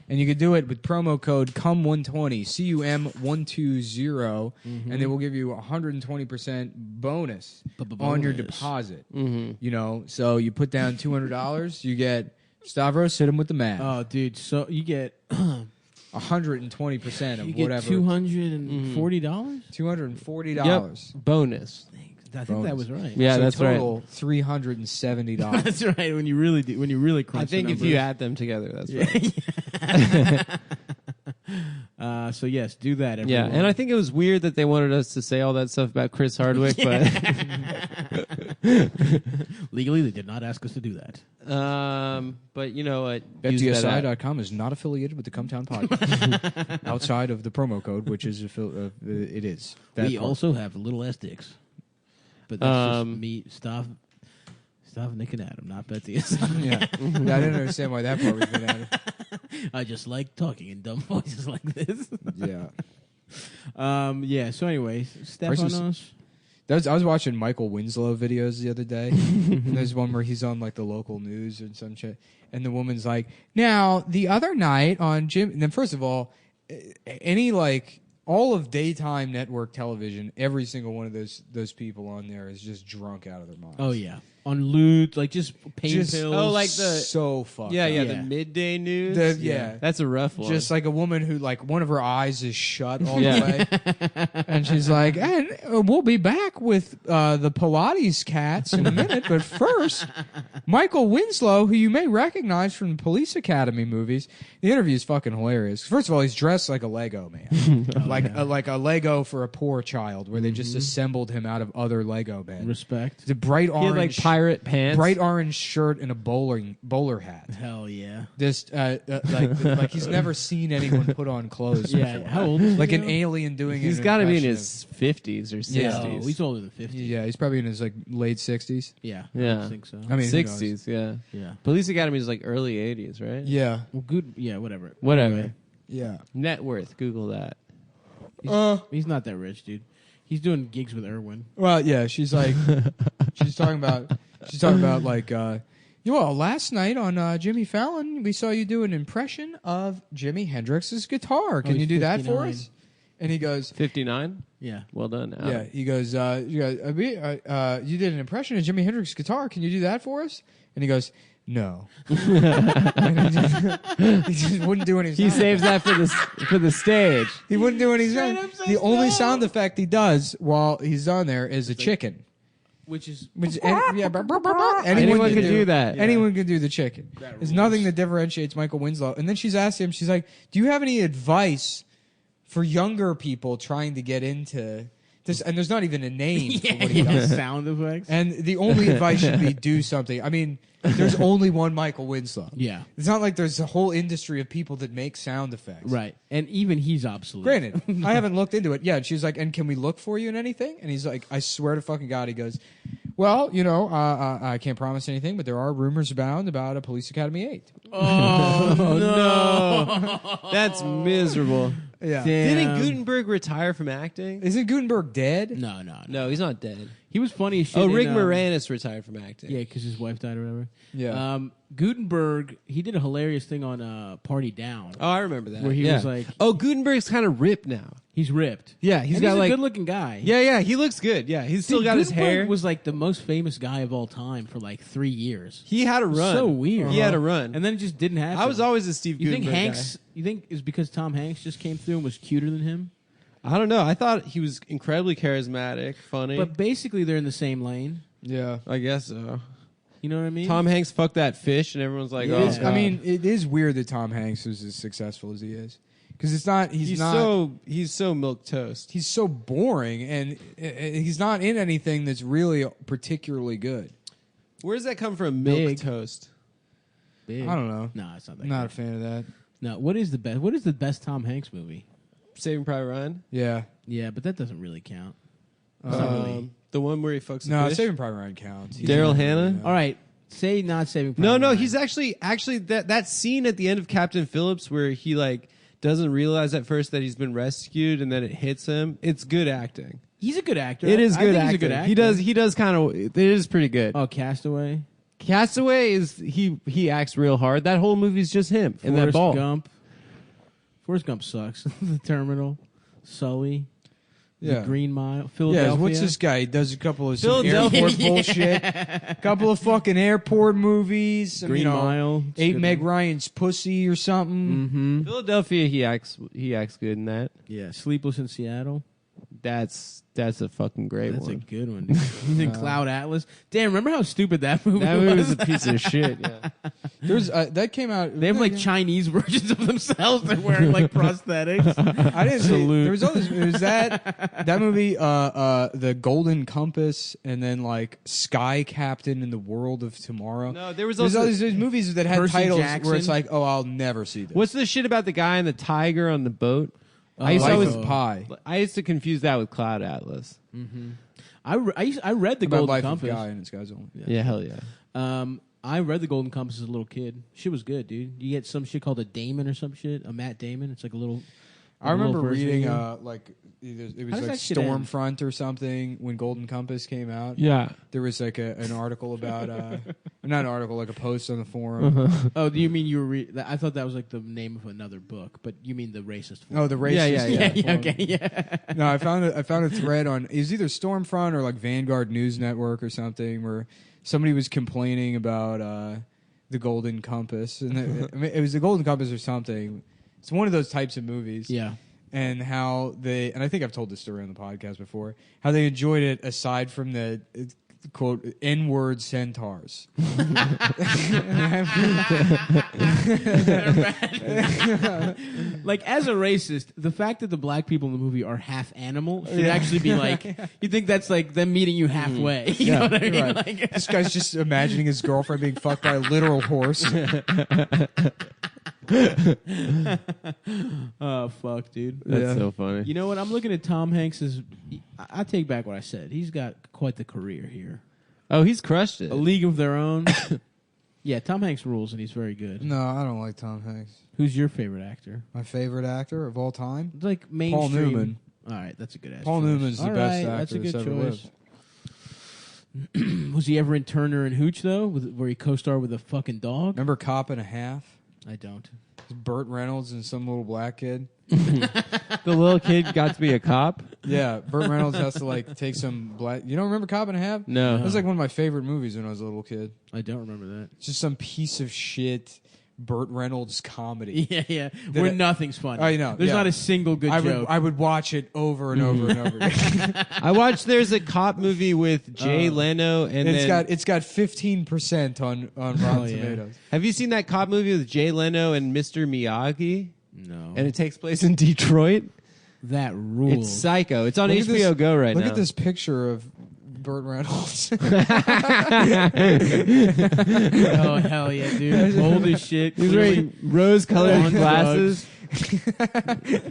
And you can do it with promo code CUM120, CUM120, and they will give you 120% bonus on your deposit. You know, so you put down $200, you get Stavros, hit him with the math. Oh, dude, so you get 120% of you get whatever. $240? $240. Yep. Bonus. I think that was right. Yeah, so that's total, right. $370. That's right. When you really crunch I think if you add them together, that's right. So yes, do that. Everyone. Yeah, and I think it was weird that they wanted us to say all that stuff about Chris Hardwick, but legally they did not ask us to do that. But you know what? BetDSI.com is not affiliated with the Cumtown podcast outside of the promo code, which is it is. We also have little S dicks, but that's just me. Stop, Nick and Adam, not BetDSI. Yeah, I didn't understand why that part was been added. I just like talking in dumb voices like this. Yeah. Yeah. So, anyways, Stefanos. I was watching Michael Winslow videos the other day. And there's one where he's on like the local news or some shit, and the woman's like, "Now the other night on Jim." And then first of all, any like all of daytime network television, every single one of those people on there is just drunk out of their minds. Oh yeah. On loot, like just pain pills. Oh, like so fucked. Yeah, up. the midday news. Yeah, that's a rough one. Just like a woman who, like, one of her eyes is shut all the way, and she's like, "And we'll be back with the Pilates cats in a minute, but first, Michael Winslow, who you may recognize from the Police Academy movies." The interview is fucking hilarious. First of all, he's dressed like a Lego man, like a Lego for a poor child, where they just assembled him out of other Lego men. Respect. The bright orange. He had like pirate pants, bright orange shirt, and a bowler hat. Hell yeah! Just like he's never seen anyone put on clothes. Yeah, before. how old? Is like he an now? alien doing. He's got to be in his 50s or 60s. Yeah, he's older than 50. Yeah, he's probably in his like late 60s. Yeah, yeah. I think so. I mean, 60s. Yeah. Police Academy is like early 80s, right? Yeah. Well, good. Yeah, whatever. Whatever. Yeah. Net worth. Google that. He's not that rich, dude. He's doing gigs with Irwin. Well, yeah. She's like, she's talking about like, well, last night on Jimmy Fallon, we saw you do an impression of Jimi Hendrix's guitar. Can you do that for us? And he goes, 59. Yeah. Well done. Adam. Yeah. He goes, you did an impression of Jimi Hendrix's guitar. Can you do that for us? And he goes, no. He just wouldn't do any. He saves that for the stage. He wouldn't do any sound. The only sound effect he does while he's on there is a chicken. Anyone can do that. Yeah. Anyone can do the chicken. There's nothing that differentiates Michael Winslow. And then she's asked him, she's like, "Do you have any advice for younger people trying to get into this?" And there's not even a name for what he does. Sound effects. And the only advice should be do something. I mean, there's only one Michael Winslow. Yeah. It's not like there's a whole industry of people that make sound effects. Right. And even he's obsolete. Granted, I haven't looked into it. Yeah, and she's like, "And can we look for you in anything?" And he's like, "I swear to fucking God," he goes, "Well, you know, I can't promise anything, but there are rumors abound about a Police Academy 8. Oh, no. That's miserable. Yeah. Didn't Gutenberg retire from acting? Isn't Gutenberg dead? No. No, he's not dead. He was funny as shit. Oh, Rick in, Moranis retired from acting. Yeah, because his wife died or whatever. Yeah. Gutenberg, he did a hilarious thing on Party Down. Oh, I remember that. Where he was like... Oh, Gutenberg's kind of ripped now. He's ripped. Yeah, he's got a like... good-looking guy. Yeah, he looks good. Yeah, he's still got his Gutenberg hair. Was like the most famous guy of all time for like 3 years. He had a run. So weird. He had a run. And then it just didn't happen. I was always a Steve You Gutenberg think Hanks... guy. You think it's because Tom Hanks just came through and was cuter than him? I don't know. I thought he was incredibly charismatic, funny. But basically they're in the same lane. Yeah. I guess so. You know what I mean? Tom Hanks fucked that fish, and everyone's like, "Oh, I mean, it is weird that Tom Hanks is as successful as he is, because it's not. He's not. He's so milk toast. He's so boring, and he's not in anything that's really particularly good. Where does that come from? Milk toast. Big. I don't know. No, it's not that. I'm not a good. fan of that. No, what is the best? What is the best Tom Hanks movie? Saving Private Ryan. Yeah. Yeah, but that doesn't really count. It's not really. The one where he fucks. No, the fish? Saving Private Ryan counts. Daryl Hannah. All right, say not Saving Private No, Ryan. he's actually that scene at the end of Captain Phillips where he like doesn't realize at first that he's been rescued and then it hits him. It's good acting. He's a good actor. It is I good think acting. He's a good actor. He does kind of. It is pretty good. Oh, Castaway. Castaway is he acts real hard. That whole movie's just him and that ball. Forrest Gump sucks. The Terminal, Sully. Yeah. The Green Mile, Philadelphia. Yeah, what's this guy? He does a couple of some Philadelphia. airport bullshit, a couple of fucking airport movies, some, Green Mile. Ate Meg Ryan's pussy or something. Mm-hmm. Philadelphia, he acts good in that. Yeah, Sleepless in Seattle. That's a fucking great That's one. a good one. Dude. He's in Cloud Atlas. Damn, remember how stupid that movie That was? movie was a piece of shit. Yeah. There's that came out. They have like Chinese versions of themselves. They're wearing like prosthetics. I didn't see. There was all this. It was that movie, The Golden Compass, and then like Sky Captain in the World of Tomorrow. No, there was There's also all these movies that had Percy titles Jackson. where it's like, oh, I'll never see this. What's the shit about the guy and the tiger on the boat? I used to Life always of Pi? I used to confuse that with Cloud Atlas. I read the About Golden Life Compass. of Guy and its guys only. Yeah, hell yeah. I read the Golden Compass as a little kid. Shit was good, dude. You get some shit called a Damon or some shit. A Matt Damon. It's like a little. I remember version reading of like it How was does like that shit end? Stormfront or something when Golden Compass came out. Yeah. There was like an article about not an article, like a post on the forum. Oh, do you mean you were? I thought that was like the name of another book, but you mean the racist? Form. Oh, the racist. yeah. Okay, yeah. No, I found a thread on it was either Stormfront or like Vanguard News Network or something where somebody was complaining about the Golden Compass, and it was the Golden Compass or something. It's one of those types of movies. Yeah. And how they, and I think I've told this story on the podcast before, how they enjoyed it aside from the quote N-word centaurs. Like as a racist, the fact that the black people in the movie are half animal should actually be like you think that's like them meeting you halfway. You know what I mean? Right. Like, This guy's just imagining his girlfriend being fucked by a literal horse. oh fuck, dude. That's so funny. You know what? I'm looking at Tom Hanks's. I take back what I said. He's got quite the career here. Oh, he's crushed it. A League of Their Own. Yeah, Tom Hanks rules, and he's very good. No, I don't like Tom Hanks. Who's your favorite actor? My favorite actor of all time? It's like mainstream. Paul Newman. All right, that's a good answer. Paul Newman's the All best right, actor that's a good that's ever choice. lived. Was he ever in Turner and Hooch though, where he co-starred with a fucking dog? Remember Cop and a Half? I don't. Burt Reynolds and some little black kid. The little kid got to be a cop. Yeah, Burt Reynolds has to like take some black. You don't remember Cop and a Half? No. That was like one of my favorite movies when I was a little kid. I don't remember that. It's just some piece of shit Burt Reynolds comedy. Yeah. Where nothing's funny. I know, There's yeah. not a single good joke. I would watch it over and over and over again. I watched. There's a cop movie with Jay Leno, and it's then got 15% on Rotten yeah. Tomatoes. have you seen that cop movie with Jay Leno and Mr. Miyagi? No. And it takes place in Detroit. That rules. It's Psycho. It's on Look at HBO this- Go right now. Look at this picture of Burt Reynolds. Oh hell yeah, dude! Old as shit. He's Clearly, wearing rose-colored on glasses.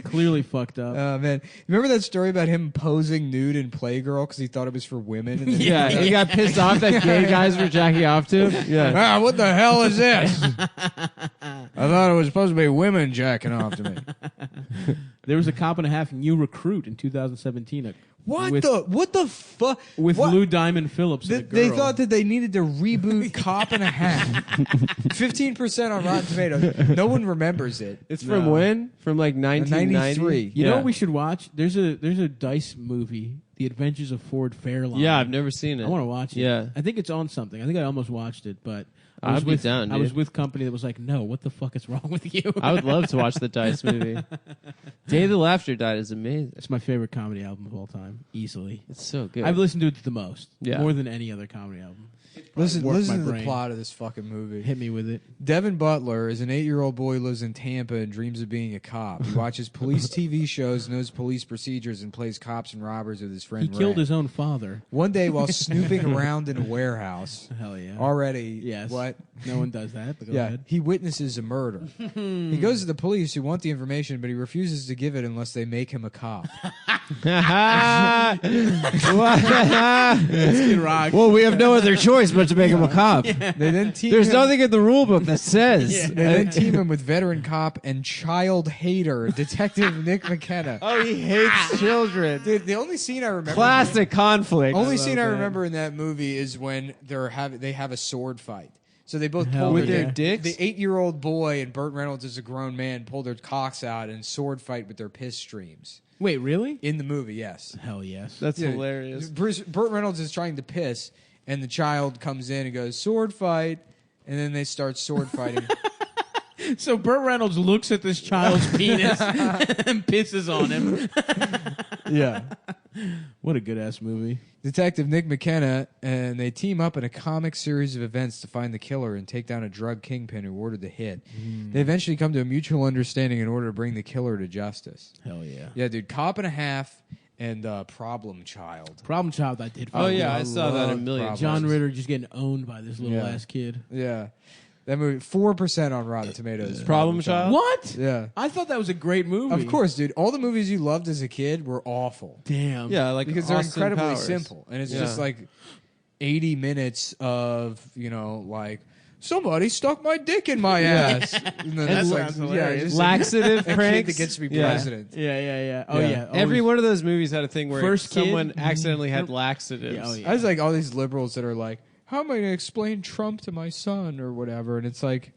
clearly fucked up. Man, remember that story about him posing nude in Playgirl because he thought it was for women? And then Yeah, he got pissed off that gay guys were jacking off to him. Yeah. what the hell is this? I thought it was supposed to be women jacking off to me. There was a Cop and a Half new recruit in 2017. What With- the fuck? with What? Lou Diamond Phillips. and a They girl. thought that they needed to reboot Cop and a Half. 15% on Rotten Tomatoes. No one remembers it. It's from No. when? From like 1993. 93. You know what we should watch? There's a Dice movie, The Adventures of Ford Fairlawn. Yeah, I've never seen it. I want to watch it. Yeah. I think it's on something. I think I almost watched it, but I I'd was be with down, I was dude. with company that was like, "No, what the fuck is wrong with you?" I would love to watch the Dice movie. Day the Laughter Died is amazing. It's my favorite comedy album of all time, easily. It's so good. I've listened to it the most, Yeah. more than any other comedy album. Listen worked my to the brain. plot of this fucking movie. Hit me with it. Devin Butler is an 8-year-old boy who lives in Tampa and dreams of being a cop. He watches police TV shows, knows police procedures, and plays cops and robbers with his friend He killed Ray. his own father. One day while snooping around in a warehouse, Hell yeah. already, Yes. what? No one does that. But go Yeah, ahead. he witnesses a murder. He goes to the police who want the information, but he refuses to give it unless they make him a cop. Skid Rock. Well, we have no other choice but to make him a cop. They then team There's him, nothing in the rule book that says. They then team him with veteran cop and child hater Detective Nick McKenna. Oh, he hates children. Dude, the only scene I remember. Classic conflict. Only scene I that. remember in that movie is when they have a sword fight. So they both Hell pull With yeah. their dicks? The 8-year-old boy and Burt Reynolds as a grown man pull their cocks out and sword fight with their piss streams. Wait, really? In the movie, yes. Hell yes. That's Yeah. hilarious. Burt Reynolds is trying to piss, and the child comes in and goes, sword fight, and then they start sword fighting. So Burt Reynolds looks at this child's penis and pisses on him. Yeah. What a good ass movie. Detective Nick McKenna, and they team up in a comic series of events to find the killer and take down a drug kingpin who ordered the hit. They eventually come to a mutual understanding in order to bring the killer to justice. Hell yeah. Yeah, dude, Cop and a Half and Problem Child. Problem Child I did. Oh, fucking yeah, love. I saw that a love million Problem. John times. Ritter just getting owned by this little Yeah. ass kid. Yeah. That movie, 4% on Rotten Tomatoes. Problem Child? What? Yeah. I thought that was a great movie. Of course, dude. All the movies you loved as a kid were awful. Damn. Yeah, like Because they're Austin incredibly Powers. simple. And it's Yeah. just like 80 minutes of, like, somebody stuck my dick in my ass. And then That it's sounds hilarious. just Laxative a kid pranks. that gets to be Yeah. president. Yeah. Oh Yeah. yeah. Every Always- one of those movies had a thing where First kid? someone accidentally had laxatives. Yeah, oh, yeah. I was like all these liberals that are like, how am I going to explain Trump to my son or whatever? And it's like,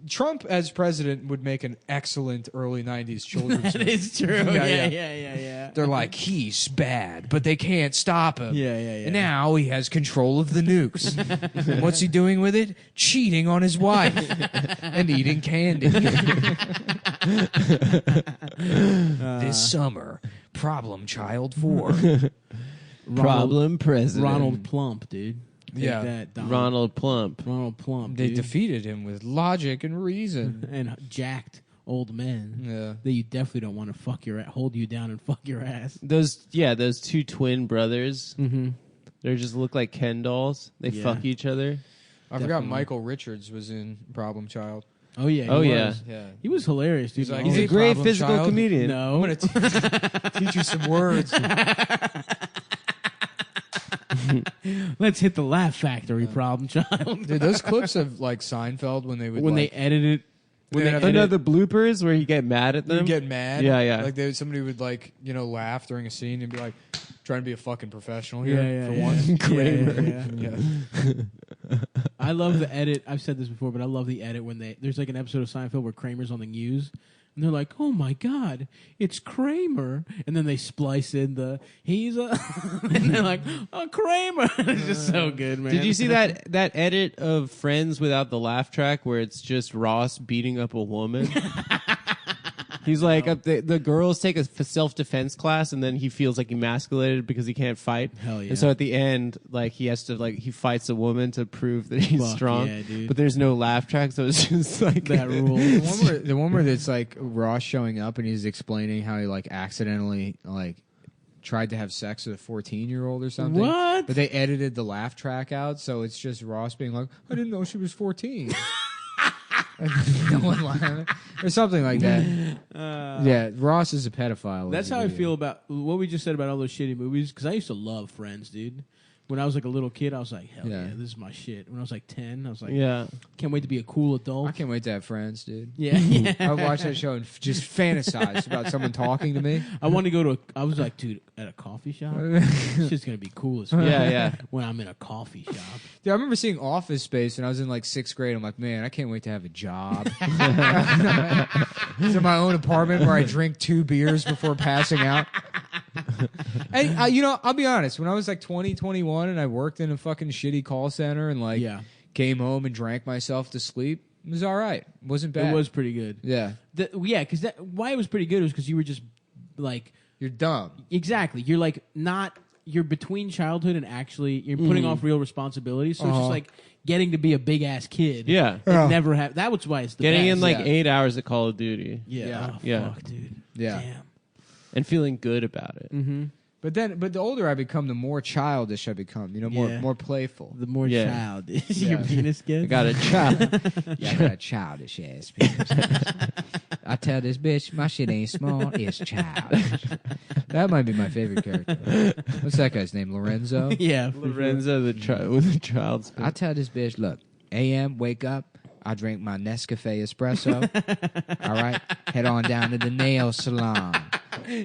Trump as president would make an excellent early 90s children's That movie. is true. Yeah, Yeah. They're like, he's bad, but they can't stop him. Yeah. And now he has control of the nukes. And what's he doing with it? Cheating on his wife and eating candy. This summer, Problem Child 4. Problem president. Ronald Plump, dude. Take Yeah. that, Donald. Ronald Plump. Ronald Plump. They dude. defeated him with logic and reason. and jacked old men Yeah. that you definitely don't want to hold you down and fuck your ass. Those two twin brothers. Mm-hmm. They just look like Ken dolls. They Yeah. fuck each other. I forgot Definitely. Michael Richards was in Problem Child. Oh yeah. Oh, he yeah. was. Yeah. He was hilarious, dude. He's like, He's Hey, a great Problem physical Child. comedian. no. I'm going to teach you some words. Let's hit the Laugh Factory, Problem Child. Dude, those clips of like Seinfeld when they would when like, they edited, when Yeah, they I Oh, edit, no, the bloopers where you get mad at they'd them. get mad. Yeah. Like somebody would like, laugh during a scene and be like, trying to be a fucking professional here yeah, for yeah. once. Yeah. Yeah. I love the edit. I've said this before, but I love the edit when there's like an episode of Seinfeld where Kramer's on the news. And they're like, "Oh my God, it's Kramer!" And then they splice in he's a, and they're like, "Oh, Kramer!" It's just so good, man. Did you see that edit of Friends without the laugh track where it's just Ross beating up a woman? He's like, the girls take a self-defense class, and then he feels like emasculated because he can't fight. Hell yeah. And so at the end, like, he has to, like, he fights a woman to prove that he's Fuck strong. yeah, dude. But there's no laugh track, so it's just like that rule? The one where it's like Ross showing up and he's explaining how he like accidentally like tried to have sex with a 14-year-old or something. What? But they edited the laugh track out, so it's just Ross being like, "I didn't know she was 14." No one laughing or something like that. Yeah, Ross is a pedophile. That's is a how I video. feel about what we just said about all those shitty movies. Because I used to love Friends, dude. When I was like a little kid, I was like, hell Yeah. yeah, this is my shit. When I was like 10, I was like, Yeah. can't wait to be a cool adult. I can't wait to have friends, dude. Yeah. I would watch that show and just fantasize about someone talking to me. I want to go to I was like, dude, at a coffee shop? This shit's going to be cool as fuck. Yeah. When I'm in a coffee shop. Dude, I remember seeing Office Space when I was in like 6th grade. I'm like, man, I can't wait to have a job. It's in my own apartment where I drink 2 beers before passing out. And I'll be honest. When I was like 20, 21, and I worked in a fucking shitty call center and like came home and drank myself to sleep, it was all right. It wasn't bad. It was pretty good. Yeah. Because why it was pretty good was because you were just like... You're dumb. Exactly. You're like not... You're between childhood and actually... You're putting off real responsibilities. So it's just like getting to be a big-ass kid. Yeah. Never have... That was why it's the Getting best. in like 8 hours of Call of Duty. Yeah. Yeah. Fuck, dude. Yeah. Damn. And feeling good about it. Mm-hmm. But the older I become, the more childish I become. More playful. The more Yeah. childish your penis gets. I got a child. Yeah, I got a childish ass penis. I tell this bitch, my shit ain't small, it's childish. That might be my favorite character. What's that guy's name? Lorenzo? Yeah. Lorenzo with the child's. I tell this bitch, look, AM, wake up. I drink my Nescafe espresso. All right, head on down to the nail salon.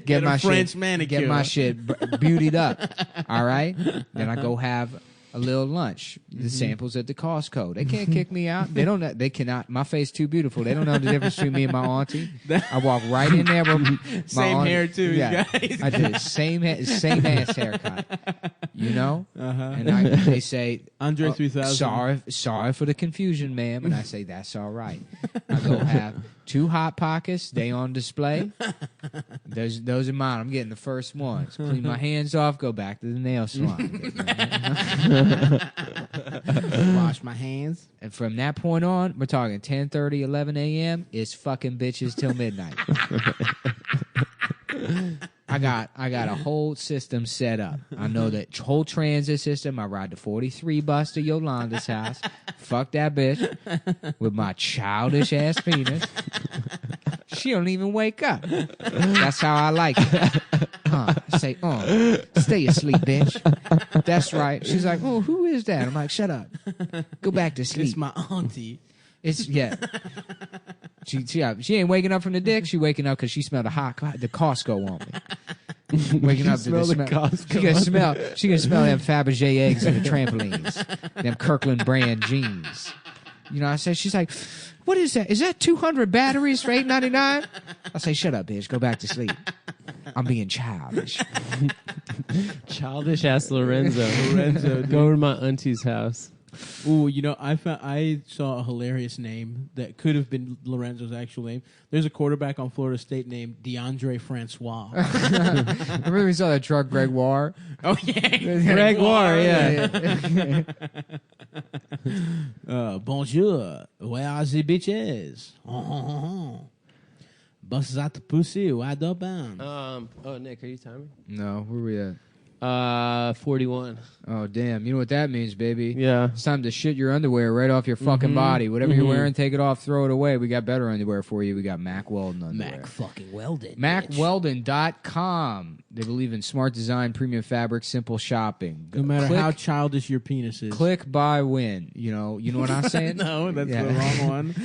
Get my French shit, manicure. Get my shit beautied up. All right, then I go have a little lunch. The samples at the Costco. They can't kick me out. They don't. They cannot. My face too beautiful. They don't know the difference between me and my auntie. I walk right in there with my Same auntie. hair, too, Yeah, guys. I do same ass haircut. You know, and they say Andre 3000. Sorry for the confusion, ma'am. And I say, that's all right. I go have 2 Hot Pockets. They on display. Those are mine. I'm getting the first ones. Clean my hands off. Go back to the nail salon. Wash my hands. And from that point on, we're talking 10:30, 11 a.m. It's fucking bitches till midnight. I got a whole system set up. I know that whole transit system. I ride the 43 bus to Yolanda's house. Fuck that bitch with my childish ass penis. She don't even wake up. That's how I like it. Say, stay asleep, bitch. That's right. She's like, oh, who is that? I'm like, shut up. Go back to sleep. It's my auntie. It's She ain't waking up from the dick. She waking up because she smelled the Costco on me. Waking up to the smell. Costco. She can smell them Fabergé eggs and the trampolines, them Kirkland brand jeans. You know, I said, she's like, what is that? Is that 200 batteries for $8.99? I say, shut up, bitch. Go back to sleep. I'm being childish. Childish ass Lorenzo. Go over to my auntie's house. Ooh, I saw a hilarious name that could have been Lorenzo's actual name. There's a quarterback on Florida State named DeAndre Francois. Remember we saw that truck, Gregoire? Oh, yeah. Gregoire, yeah. Bonjour. Where are the bitches? Buses out the pussy, wide open. Nick, are you timing? No, where we at? 41. Oh, damn. You know what that means, baby. Yeah. It's time to shit your underwear right off your fucking body. Whatever you're wearing, take it off, throw it away. We got better underwear for you. We got Mack Weldon underwear. Mack fucking Weldon. MackWeldon.com. They believe in smart design, premium fabric, simple shopping. No matter how childish your penis is. Click, buy, win. You know what I'm saying? No, that's the wrong one.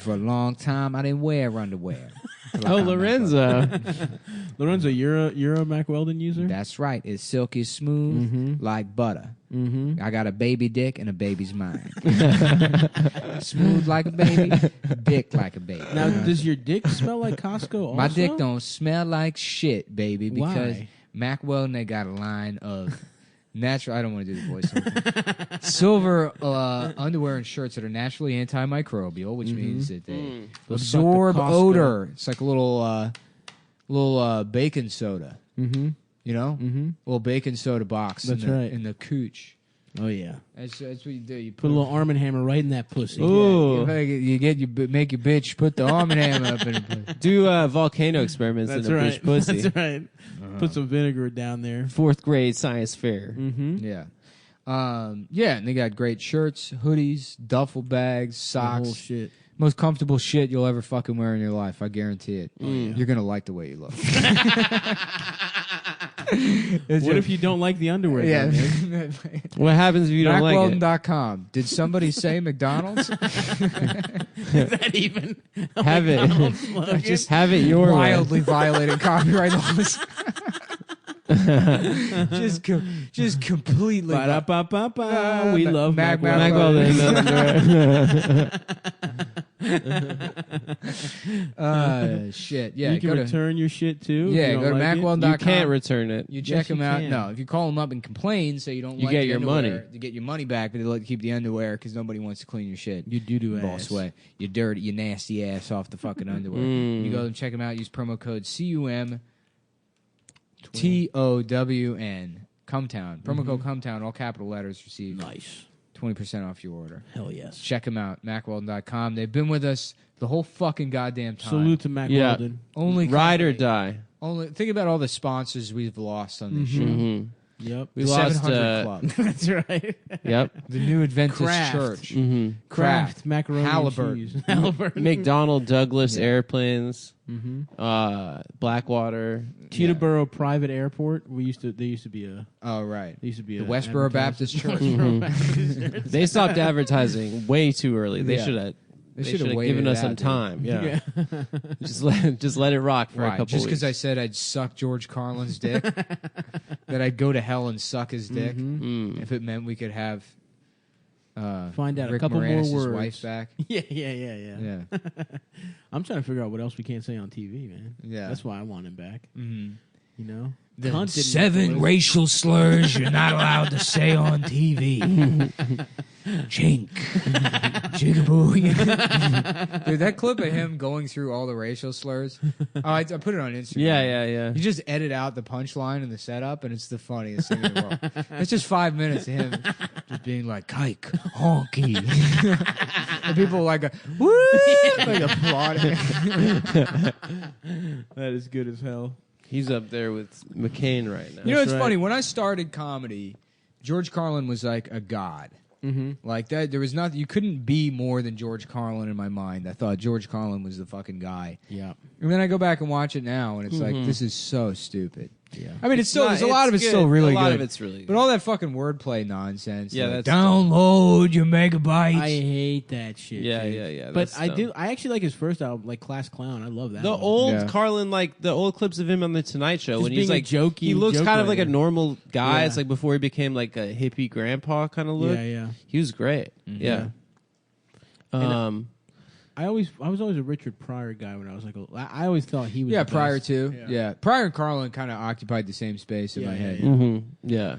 For a long time, I didn't wear underwear. Lorenzo. Lorenzo, you're a Mack Weldon user? That's right. It's silky smooth like butter. Mm-hmm. I got a baby dick and a baby's mind. Smooth like a baby, dick like a baby. Now, does your dick smell like Costco also? My dick don't smell like shit, baby, because Why? Mack Weldon, they got a line of natural. I don't want to do the voice. Silver underwear and shirts that are naturally antimicrobial, which means that they absorb odor. It's like a little baking soda. Mm-hmm. You know, little baking soda box. That's in the cooch. Oh yeah, that's what you do. You put a little Arm & Hammer right in that pussy. Ooh. Make your bitch put the Arm & Hammer up in it. Do volcano experiments in a bitch pussy. That's right. Put some vinegar down there. 4th grade science fair. Mm-hmm. Yeah. And they got great shirts, hoodies, duffel bags, socks. The whole shit. Most comfortable shit you'll ever fucking wear in your life. I guarantee it. You're going to like the way you look. What if you don't like the underwear? Yeah. Then, What happens if you don't like it? MacWeldon.com. Did somebody say McDonald's? Is that even a Have it. McDonald's slogan? Just have it your way. Wildly violating copyright laws. just completely. Ba-da-ba-ba-ba. We love Mac shit. Yeah, you can return your shit too. Yeah, go to MacWeldon.com. You can't return it. You check Yes, you them out. can. No, if you call them up and complain, say you don't You like get the your underwear, money. you get your money back, but they let you keep the underwear because nobody wants to clean your shit. You do Ball ass. sweat. You dirty, you nasty ass off the fucking underwear. You go and check them out. Use promo code CUMTOWN. Cumtown. Promo code Cumtown. All capital letters. Receive Nice. 20% off your order. Hell yes. Check them out. MacWeldon.com. They've been with us the whole fucking goddamn time. Salute to Mac Yeah. Weldon. Only Ride or company- die. Only think about all the sponsors we've lost on this show. Mm-hmm. Yep. We The lost. 700 Club. That's right. Yep. The New Adventist Kraft. Church. Mm-hmm. Kraft macaroni Halliburton. and cheese. Halliburton. McDonnell Douglas airplanes. Mm-hmm. Blackwater. Teterboro Private Airport. There used to be a. Oh, right. There used to be The a Westboro Baptist Church. They stopped advertising way too early. They Yeah. should have. They They should should have have waited given it us out, some dude. time. Yeah. just let it rock for a Right. couple Just weeks. because I said I'd suck George Carlin's dick, that I'd go to hell and suck his dick if it meant we could have Find out Rick a couple Moranis' more words. wife back. Yeah. Yeah. I'm trying to figure out what else we can't say on TV, man. Yeah. That's why I want him back. Mm-hmm. You know, The Cunt didn't 7 list- racial slurs you're not allowed to say on TV. Chink. Jigaboo. Dude, that clip of him going through all the racial slurs, I put it on Instagram. Yeah. You just edit out the punchline and the setup, and it's the funniest thing in the world. It's just 5 minutes of him just being like, "Kike, honky," and people like, "Woo!" like applauding. That is good as hell. He's up there with McCain right now. You know, it's right. funny. When I started comedy, George Carlin was like a god. Mm-hmm. Like that, there was nothing. You couldn't be more than George Carlin in my mind. I thought George Carlin was the fucking guy. Yeah. And then I go back and watch it now, and it's like, this is so stupid. Yeah. I mean, it's still not- there's a lot of it's good. still really A lot good. of it's really good. But all that fucking wordplay nonsense. Yeah, like, that's Download your megabytes. I hate that shit. Yeah, dude. yeah. But that's I dumb. do. I actually like his first album, like Class Clown. I love that. The one. old Yeah. Carlin, like the old clips of him on the Tonight Show, Just when he's being a like jokey he looks joke kind of like a writer. normal guy. Yeah. It's like before he became like a hippie grandpa kind of look. Yeah. He was great. Yeah. I was always a Richard Pryor guy when I was like. I always thought he was. yeah, the prior best. to Pryor and Carlin kind of occupied the same space in Yeah, my yeah, head. yeah. Yeah.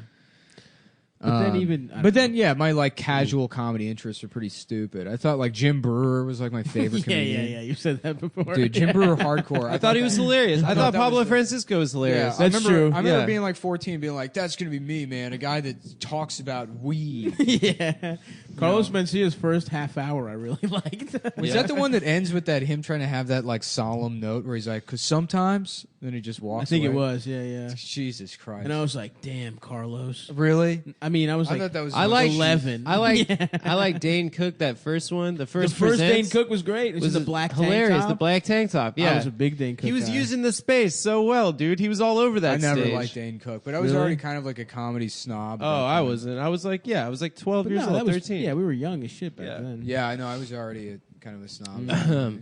But then even. I don't But then, know. yeah, my like casual comedy interests are pretty stupid. I thought like Jim Brewer was like my favorite yeah, comedian. yeah. You said that before, Dude, Jim Brewer hardcore. I thought he was hilarious. I thought that Pablo was the- Francisco was hilarious. Yeah, That's I remember, true. I remember Yeah. being like 14, being like, "That's gonna be me, man. A guy that talks about weed." yeah. Carlos Mencia's first half hour I really liked. Was that the one that ends with that him trying to have that like solemn note where he's like, "Cause sometimes," then he just walks. I think away. it was. Yeah. Jesus Christ. And I was like, "Damn, Carlos." really? I mean, I was I like, thought that was. I like 11. I like Dane Cook, that first one. The the first first Dane Presents Cook was great. It was the black tank hilarious. top. The black tank top. Yeah, I was a big Dane Cook. he was guy. using the space so well, dude. He was all over that I never stage. liked Dane Cook, but I was Really? already kind of like a comedy snob. Oh, back I then. wasn't. I was like, I was like 12 But years no, that old, was, 13. Yeah, we were young as shit back Yeah. then. Yeah, I know. I was already kind of a snob.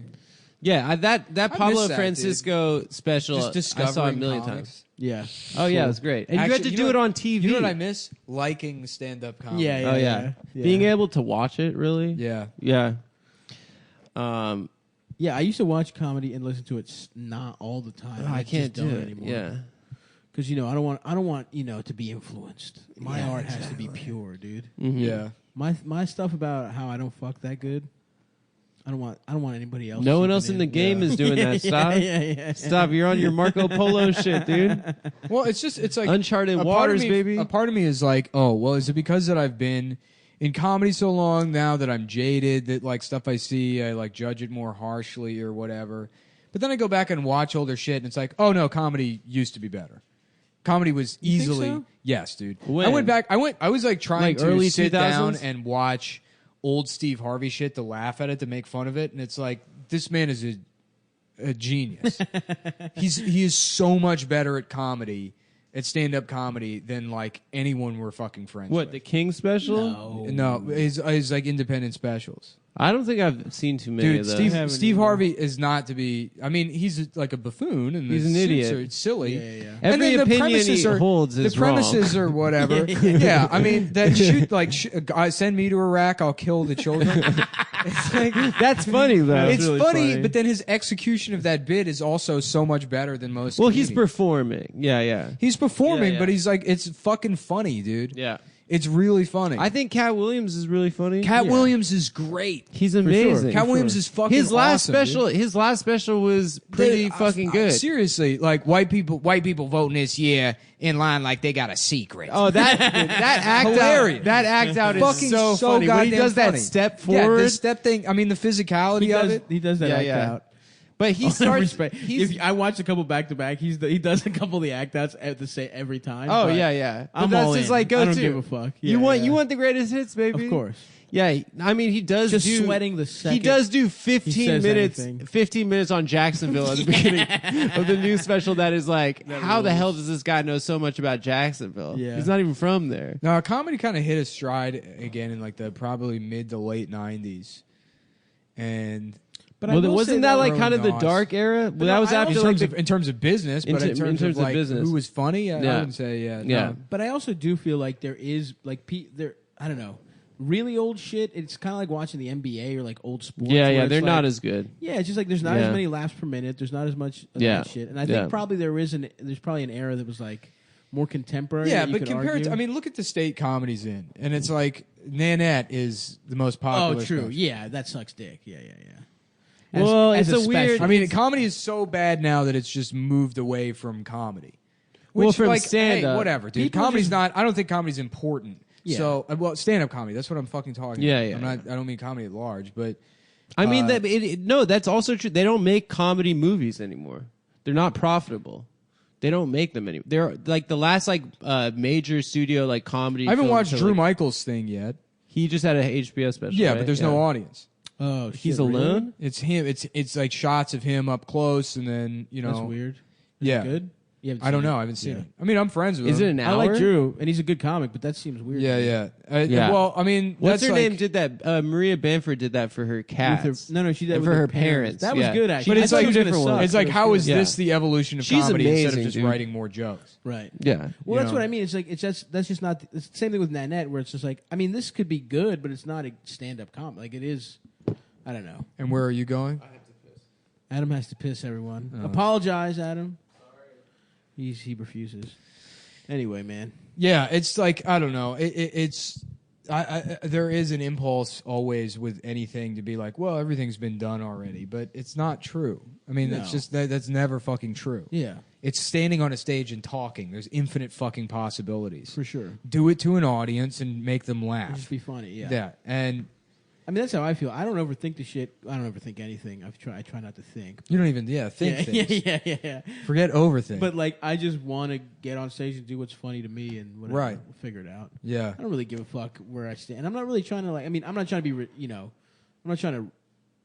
Yeah, that I Pablo miss that, Francisco special, Just discovering I saw a million comics. times. Yeah. Oh yeah, it was great. And you had Actually, to you do know it what- on TV. You know what I miss? Liking stand-up comedy. Yeah. Oh yeah. Being able to watch it, really. Yeah. Yeah. Yeah, I used to watch comedy and listen to it not all the time. I can't just do don't it anymore. Yeah. Because I don't want to be influenced. My art has to be pure, dude. Mhm. Yeah. My stuff about how I don't fuck that good. I don't want anybody else. No to one keep else it in the game is doing that. Stop. Yeah. Stop. You're on your Marco Polo shit, dude. Well, it's like Uncharted a part waters, of me, baby. A part of me is like, oh, well, is it because that I've been in comedy so long now that I'm jaded, that like stuff I see, I like judge it more harshly or whatever. But then I go back and watch older shit, and it's like, oh no, comedy used to be better. Comedy was easily so? yes, dude. When? I went back. I was like trying Like to early sit 2000s? down and watch old Steve Harvey shit to laugh at it, to make fun of it, and it's like, this man is a genius. He is so much better at comedy at stand-up comedy than like anyone we're fucking friends What, with. the King special? No, is like independent specials. I don't think I've seen too many of those. Steve Harvey is not to be. I mean, he's like a buffoon and He's an idiot. It's silly. Yeah. Every And then opinion he holds is the premises wrong. are whatever. Yeah, I mean that send me to Iraq, I'll kill the children. It's like, That's funny though. it's really funny, funny. but then his execution of that bit is also so much better than most. Well, he's comedians. performing. Yeah. He's performing, Yeah. but he's like, it's fucking funny, dude. Yeah. It's really funny. I think Cat Williams is really funny. Cat Williams is great. He's amazing. Cat Williams is fucking His last awesome, special, dude. his last special was pretty fucking good. Seriously, like white people voting this year in line like they got a secret. Oh, that act Hilarious. out, that act out is Fucking so so funny. When he goddamn does that funny. step Yeah, forward, the step thing. I mean, the physicality of it. He does that Yeah, act yeah. out. but he starts. Respect. He's, I watched a couple back to back. He does a couple of the act outs at the same every time. oh but yeah. But I'm that's all his in. like go-to. I don't give a fuck. you Yeah, want the greatest hits, baby. Of course. Yeah, I mean he does Just do, sweating the second He does do he 15 says minutes. anything. 15 minutes on Jacksonville at the beginning of the new special. That is like, how the hell does this guy know so much about Jacksonville? Yeah. He's not even from there. No, comedy kind of hit a stride again in like the probably mid to late 90s, and But Well, I will wasn't say that though- like kind of the Nas. dark era? Well, no, that was I after also like in, in terms of business, but in terms of of like business. who was funny, I Yeah. wouldn't say Yeah. no. But I also do feel like there is like there. I don't know. Really old shit. It's kind of like watching the NBA or like old sports. yeah, where yeah, it's they're like- not as good. Yeah, it's just like there's not Yeah. as many laps per minute. There's not as much of Yeah. that shit. And I Yeah. think probably there's probably an era that was like more contemporary. Yeah, that you but could compared to, argue. I mean, look at the state comedies in, and it's like Nanette is the most popular. oh, true. special. Yeah, that sucks dick. Yeah. Well, it's a weird- special. I mean, comedy is so bad now that it's just moved away from comedy. Well, Which, from like, stand-up. hey, whatever, dude. People Comedy's just- not. I don't think comedy's important. Yeah. So, well, stand-up comedy. That's what I'm fucking talking Yeah, about. yeah. I'm not. I don't mean comedy at large, but I mean, no, that's also true. They don't make comedy movies anymore. They're not profitable. They don't make them anymore. They're like the last major studio like comedy. I haven't film watched to, Drew like- Michaels' thing yet. He just had a HBO special. Yeah, right? but there's no audience. oh, shit, He's really? alone. It's him. It's like shots of him up close, and then That's weird. Is Yeah. it good? You haven't I don't seen know. it? I haven't seen Yeah. it. I mean, I'm friends with Is him. it an I hour? like Drew, and he's a good comic, but that seems weird. Yeah, yeah. Yeah. Well, I mean, What's that's her like, name? Did that? Maria Bamford did that for her With cats. her, no, she did And with for her parents, That was yeah. good, actually. But it's I thought like it was gonna different suck, ones. It's but like, it was how good. is Yeah. this the evolution of She's comedy instead amazing, of just dude. writing more jokes? Right. Yeah. Well, that's know. what I mean. It's like that's just not. It's the same thing with Nanette, where it's just like, I mean, this could be good, but it's not a stand-up comedy. Like it is. I don't know. And where are you going? Adam has to piss. Everyone, apologize, Adam. He refuses. Anyway, man. Yeah, it's like I don't know. It's there is an impulse always with anything to be like, well, everything's been done already, but it's not true. I mean, No. it's just that's never fucking true. Yeah, It's standing on a stage and talking. There's infinite fucking possibilities. for sure. Do it to an audience and make them It'd laugh. just be funny. Yeah. Yeah, and I mean, that's how I feel. I don't overthink the shit. I don't overthink anything. I try not to think. you don't even think things. Yeah. Forget overthink. But like, I just want to get on stage and do what's funny to me, and whatever. Right. We'll figure it out. yeah, I don't really give a fuck where I stand. And I'm not really trying to like. I mean, I'm not trying to be. I'm not trying to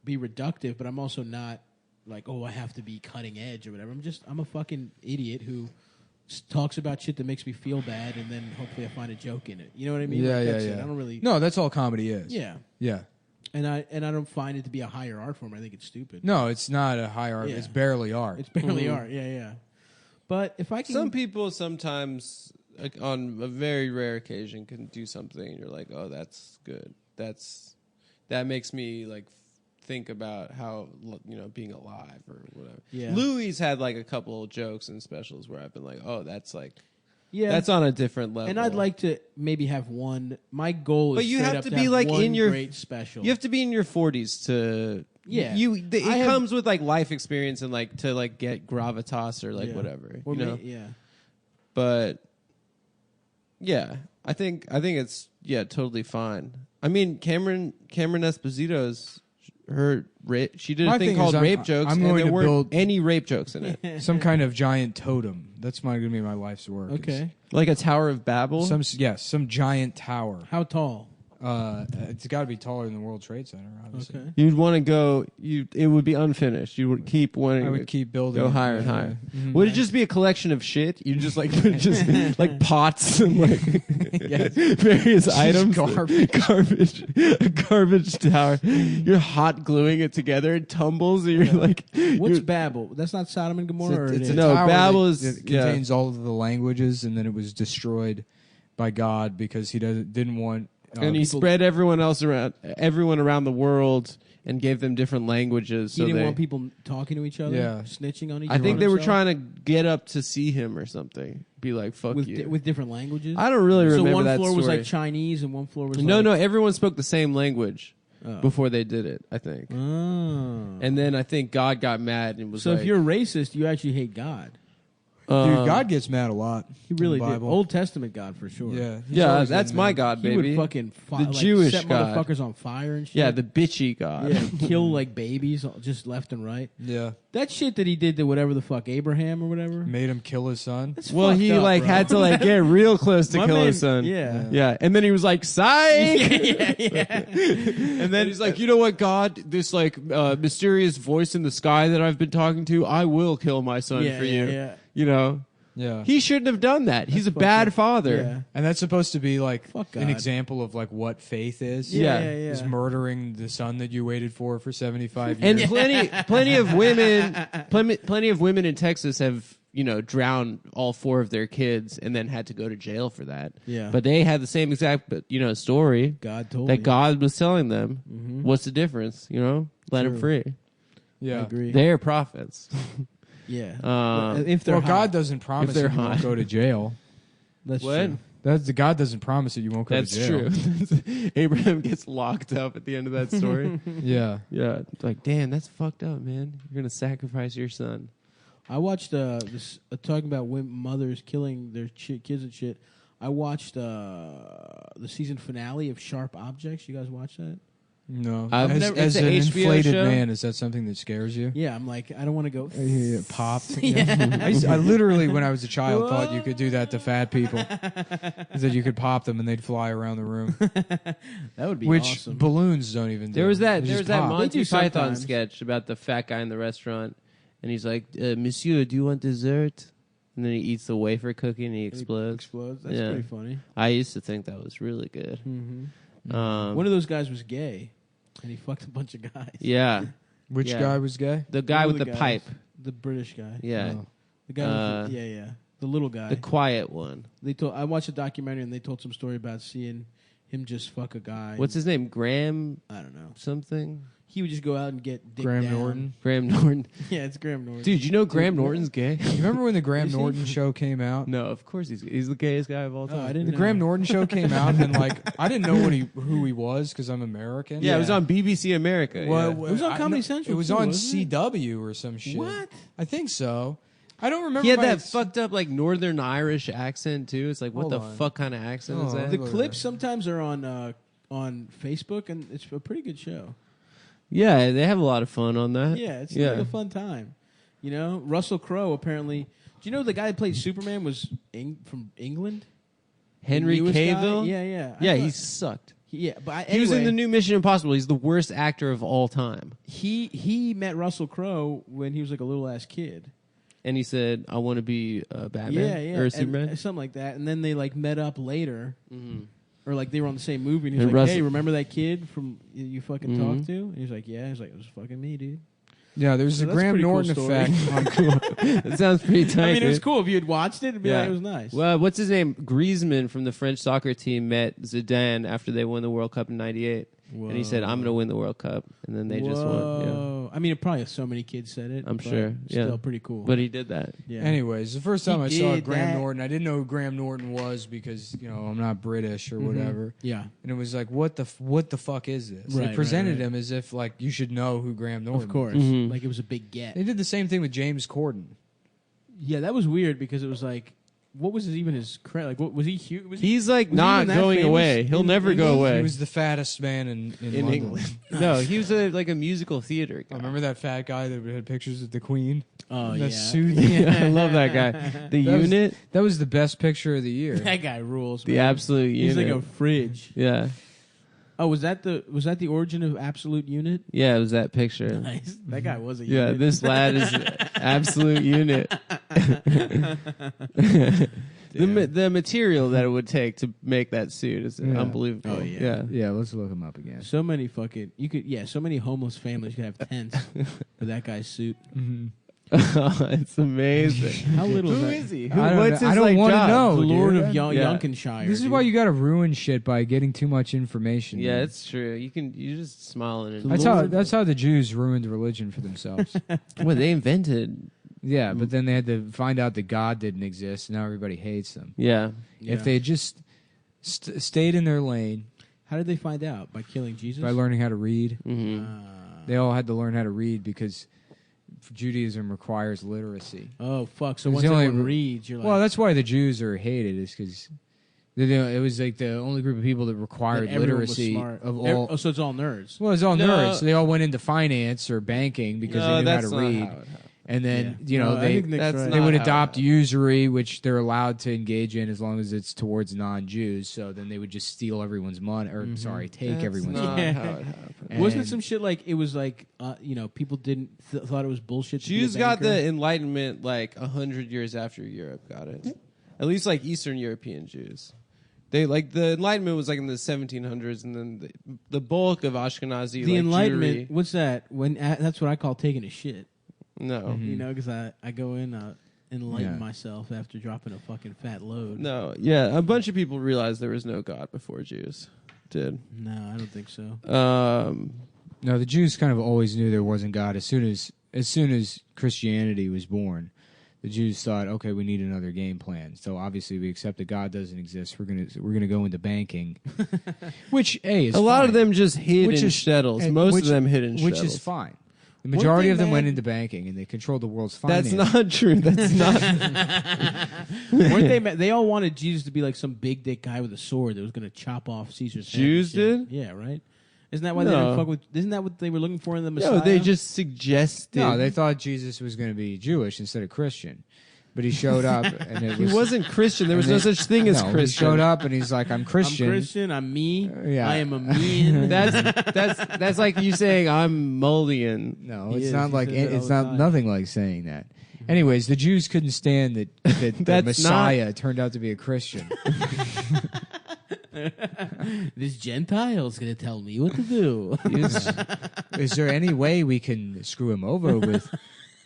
be reductive, but I'm also not like, oh, I have to be cutting edge or whatever. I'm a fucking idiot who talks about shit that makes me feel bad, and then hopefully I find a joke in it. You know what I mean? yeah, Like, yeah, that's yeah. it. I don't really. No, that's all comedy is. Yeah. yeah. And I don't find it to be a higher art form. I think it's stupid. No, it's not a high art. Yeah. It's barely art. It's barely art. Yeah. But if I can, Some people sometimes, like, on a very rare occasion, can do something, and you're like, "Oh, that's good. That makes me like think about how being alive or whatever." Yeah. Louis had like a couple of jokes and specials where I've been like, "Oh, that's like yeah, that's on a different level." And I'd like to maybe have one. My goal is, But you straight have up to to be have like one in your great special. You have to be in your 40s to Yeah. It I have- comes with like life experience and like to like get gravitas or like Yeah. whatever. Or you know? yeah. But yeah, I think it's totally fine. I mean, Cameron Esposito's she did a My thing thing called is rape jokes, I'm and going there to weren't build- any rape jokes in it. Some kind of giant totem. That's going to be my life's work. Okay. Like a Tower of Babel. Some giant tower. How tall? It's got to be taller than the World Trade Center, obviously. Okay. You'd want to go. It would be unfinished. You would keep wanting. I would keep building. Go higher and higher. Mm-hmm. Would it just be a collection of shit? You just like put just like pots and like various items, garbage, a garbage tower. You're hot gluing it together. It tumbles. And you're like, what's Babel? That's not Sodom and Gomorrah. It's a no, tower Babel that contains all of the languages, and then it was destroyed by God because he didn't want. And he spread everyone around the world and gave them different languages. He didn't want people talking to each other, snitching on each other. I think they were trying to get up to see him or something. Be like, fuck you. With different languages? I don't really remember that So one floor was story. like Chinese and one floor was No, like... everyone spoke the same language before they did it, I think. Oh. And then I think God got mad and was so like... if you're racist, you actually hate God. Dude, God gets mad a lot. He really in the did. Bible. Old Testament God for sure. Yeah, that's my God, He baby. would fucking the Jewish set God. motherfuckers on fire and shit. Yeah, the bitchy God. Yeah, kill like babies just left and right. Yeah. That shit that he did to whatever the fuck Abraham or whatever. Made him kill his son. That's Well, fucked he up, like bro. had to like get real close to My kill man- his son. Yeah. And then he was like, "Psych!" yeah. And then he's like, "You know what, God? This like mysterious voice in the sky that I've been talking to, I will kill my son for you." Yeah. You know, Yeah. he shouldn't have done that. He's a fucked bad up. father. Yeah. And that's supposed to be like Fuck an God. example of like what faith is. Yeah. Is murdering the son that you waited for 75 years. And plenty of women in Texas have drowned all 4 of their kids and then had to go to jail for that. Yeah. But they had the same exact story God told that me. God was telling them. What's the difference? Let them free. I yeah. agree. They're prophets. Yeah. If they're God doesn't promise they're that you won't hot. go to jail. That's What? true. God doesn't promise that you won't go That's to jail. true. Abraham gets locked up at the end of that story. Yeah. Yeah. It's like, damn, that's fucked up, man. You're going to sacrifice your son. I watched this talking about mothers killing their kids and shit. I watched the season finale of Sharp Objects. You guys watch that? No. I've As, never- as it's an a HBO inflated show? man, is that something that scares you? Yeah, I'm like, I don't want to go. Popped. I literally, when I was a child, thought you could do that to fat people. Is that you could pop them and they'd fly around the room. That would be Which awesome. balloons don't even do. There was that They there just was that pop. Monty They do Python sometimes. sketch about the fat guy in the restaurant, and he's like, "Monsieur, do you want dessert?" And then he eats the wafer cookie and he explodes. That's Yeah. pretty funny. I used to think that was really good. Mm-hmm. Um, One of those guys was gay, and he fucked a bunch of guys. yeah, Which Yeah. guy was gay? the guy One with of the guys. pipe. The British guy. Yeah, Oh. The guy. With the little guy. the quiet one. I watched a documentary and they told some story about seeing him just fuck a guy. What's his name? Graham I don't know. something. He would just go out and get dick Graham down. Norton. Graham Norton. Yeah, it's Graham Norton. Dude, you know Graham Norton's gay? You remember when the Graham Is he? Norton show came out? No, of course he's the gayest guy of all time. Oh, I didn't The know. Graham Norton show came out, and like I didn't know who he was because I'm American. Yeah, it was on BBC America. Well, yeah. It was on I Comedy know- Central, It was too, on wasn't it? CW or some shit. What? I think so. I don't remember. He had my- that fucked up like Northern Irish accent too. It's like, what Hold the on. fuck kind of accent is Oh, that? The Look at clips that. sometimes are on Facebook, and it's a pretty good show. Yeah, they have a lot of fun on that. Yeah, it's like a fun time. You know, Russell Crowe apparently. Do you know the guy that played Superman was from England? Henry The newest guy? Cavill. Yeah. Yeah, I he thought- sucked. Yeah, but He was in anyway, the new Mission Impossible. He's the worst actor of all time. He met Russell Crowe when he was like a little ass kid. And he said, "I want to be Batman Yeah, or and- Superman." something like that. And then they like met up later, or like they were on the same movie. And he And was like, Russell- "Hey, remember that kid from you fucking talked to?" And he's like, "Yeah." He's like, "It was fucking me, dude." Yeah, there's So a that's a Graham pretty cool Norton story. effect. That sounds pretty tight. I mean, it was dude. cool if you had watched it. It'd be Yeah. like it was nice. Well, what's his name? Griezmann from the French soccer team met Zidane after they won the World Cup in '98, and he said, "I'm going to win the World Cup," and then they just won. Yeah. I mean, probably so many kids said it. I'm but sure. Yeah. Still pretty cool. But he did that. yeah. Anyways, the first time He I saw did Graham that. Norton, I didn't know who Graham Norton was because I'm not British or whatever. Yeah. And it was like, what the fuck is this? Right, They presented right. him as if like you should know who Graham Norton. Of course. Mhm. Like it was a big get. They did the same thing with James Corden. Yeah, that was weird because it was like, what was even his credit? Like, what was he huge? Was He's like was he not even that going famous away. He'll in never go England? away. He was the fattest man in London. England. No, he was like a musical theater guy. I remember that fat guy that had pictures of the Queen. Oh, that yeah. suit. Yeah, I love that guy. The That was- unit, That was the best picture of the year. That guy rules. the man. absolute He's unit. like a fridge. Yeah. Oh, was that the origin of absolute unit? Yeah, it was that picture. Nice. That guy was a Yeah, unit. this lad is absolute unit. The material that it would take to make that suit is unbelievable. Oh, yeah. Yeah, let's look him up again. So many so many homeless families could have tents for that guy's suit. Mm-hmm. It's amazing. How little Who is is he? I don't What's know. his I don't want to know. the Lord dude. of Yonkenshire. This is dude. why you got to ruin shit by getting too much information. Yeah, dude. it's true. You just smile and That's how the Jews ruined religion for themselves. well, they invented. Yeah, but then they had to find out that God didn't exist, and now everybody hates them. Yeah. If they had just stayed in their lane How did they find out? By killing Jesus? by learning how to read, Mm-hmm. they all had to learn how to read because Judaism requires literacy. Oh, fuck. So It was once the only everyone re- reads, you're like... Well, that's why the Jews are hated, is because it was like the only group of people that required that everyone was literacy smart. of all. Oh, so it's all nerds. Well, it's all No. nerds. So they all went into finance or banking because they knew how to read. And then, Yeah. I they think Nick's right. they would not how adopt it- usury, which they're allowed to engage in as long as it's towards non-Jews. So then they would just steal everyone's money, or take everyone's not money. Yeah. how it happened. Wasn't it And- some shit like it was like people didn't thought it was bullshit? To be a Jews got banker? the Enlightenment like 100 years after Europe got it. At least like Eastern European Jews. They like the Enlightenment was like in the 1700s, and then the bulk of Ashkenazi the like, Enlightenment. Jewry- What's that? That's what I call taking a shit. No, You know, because I go in enlighten Yeah. myself after dropping a fucking fat load. no, yeah. A bunch of people realized there was no God before Jews did. No, I don't think so. No, the Jews kind of always knew there wasn't God. As soon as Christianity was born, the Jews thought, okay, we need another game plan. So obviously, we accept that God doesn't exist. We're gonna go into banking, which is a lot fine. of them just hid Which in is- shtetls. and Most which- of them hid in which shtetls. is fine. The majority they of them mad? went into banking, and they controlled the world's finance. That's not true. That's not. Weren't they? They all wanted Jesus to be like some big dick guy with a sword that was going to chop off Caesar's head. Jews and shit. did? Yeah, right. Isn't that why they No. didn't fuck with? Isn't that what they were looking for in the Messiah? No, they just suggested. No, they thought Jesus was going to be Jewish instead of Christian. But he showed up, and it He was, wasn't Christian. There was no and such thing as no, Christian. He showed up, and he's like, "I'm Christian." I'm Christian. I'm me. Yeah. I am a me. That's like you saying I'm Mulligan. No, He it's is. not He like says that all it's the not time. nothing like saying that. Anyways, the Jews couldn't stand that the That's Messiah turned out to be a Christian. This Gentile's going to tell me what to do. Is there any way we can screw him over with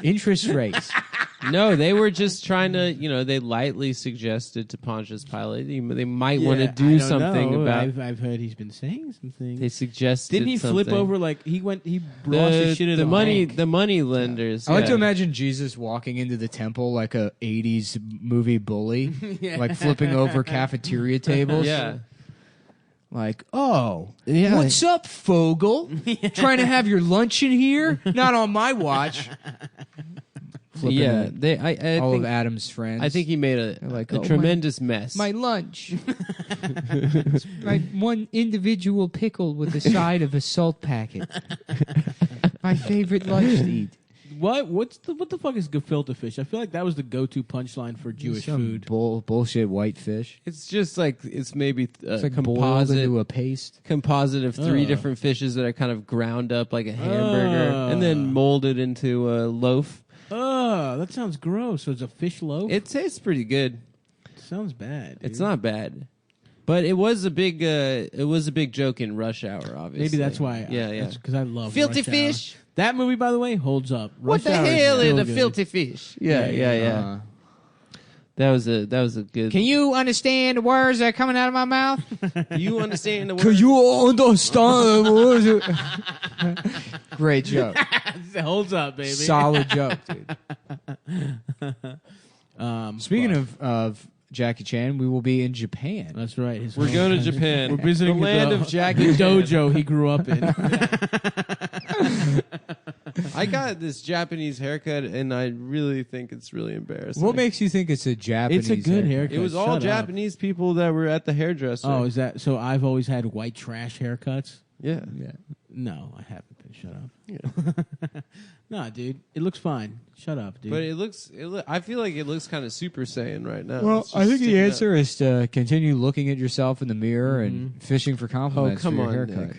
interest rates? No, they were just trying to, they lightly suggested to Pontius Pilate they might want to Yeah, I do don't something know. about. I've heard he's been saying some things. They suggested. Didn't he flip something. over like he lost his shit in the money? bank? The money lenders. I like to yeah. imagine Jesus walking into the temple like a '80s movie bully, like flipping over cafeteria tables. Yeah. Like, oh, Yeah. what's up, Fogel? Trying to have your lunch in here? Not on my watch. Flipping Yeah, I all think of Adam's friends. I think he made a like, a oh, tremendous mess. my lunch. My one individual pickle with the side of a salt packet. My favorite lunch to eat. What the fuck is gefilte fish? I feel like that was the go-to punchline for Jewish Some food. bullshit white fish. It's just like it's maybe It's like boiled composite into a paste. of three Ugh. different fishes that are kind of ground up like a hamburger and then molded into a loaf. Oh, that sounds gross. So it's a fish loaf. It tastes pretty good. sounds bad. It's dude. not bad, but it was a big joke in Rush Hour. Obviously, Maybe that's why. Yeah. Because I love Filthy Rush Hour. fish. That movie, by the way, holds up. What Rush the Hour hell is still a good. filthy fish? Yeah. That was a good. Can you understand the words that are coming out of my mouth? you understand the Can word? you understand? Great joke. It holds up, baby. Solid joke, dude. Speaking but- of Jackie Chan, we will be in Japan. That's right. His We're home going to country. Japan. We're visiting the land the of Jackie the Chan. dojo he grew up in. I got this Japanese haircut, and I really think it's really embarrassing. What makes you think it's a Japanese? It's a good haircut. It was all Shut up. Japanese people that were at the hairdresser. Oh, is that so? I've always had white trash haircuts. yeah. Yeah. No, I haven't been. Shut up. Nah, dude, it looks fine. Shut up, dude. But I feel like it looks kind of Super Saiyan right now. Well, It's just I think the sticking answer is to continue looking at yourself in the mirror and fishing for compliments come for your on, haircut.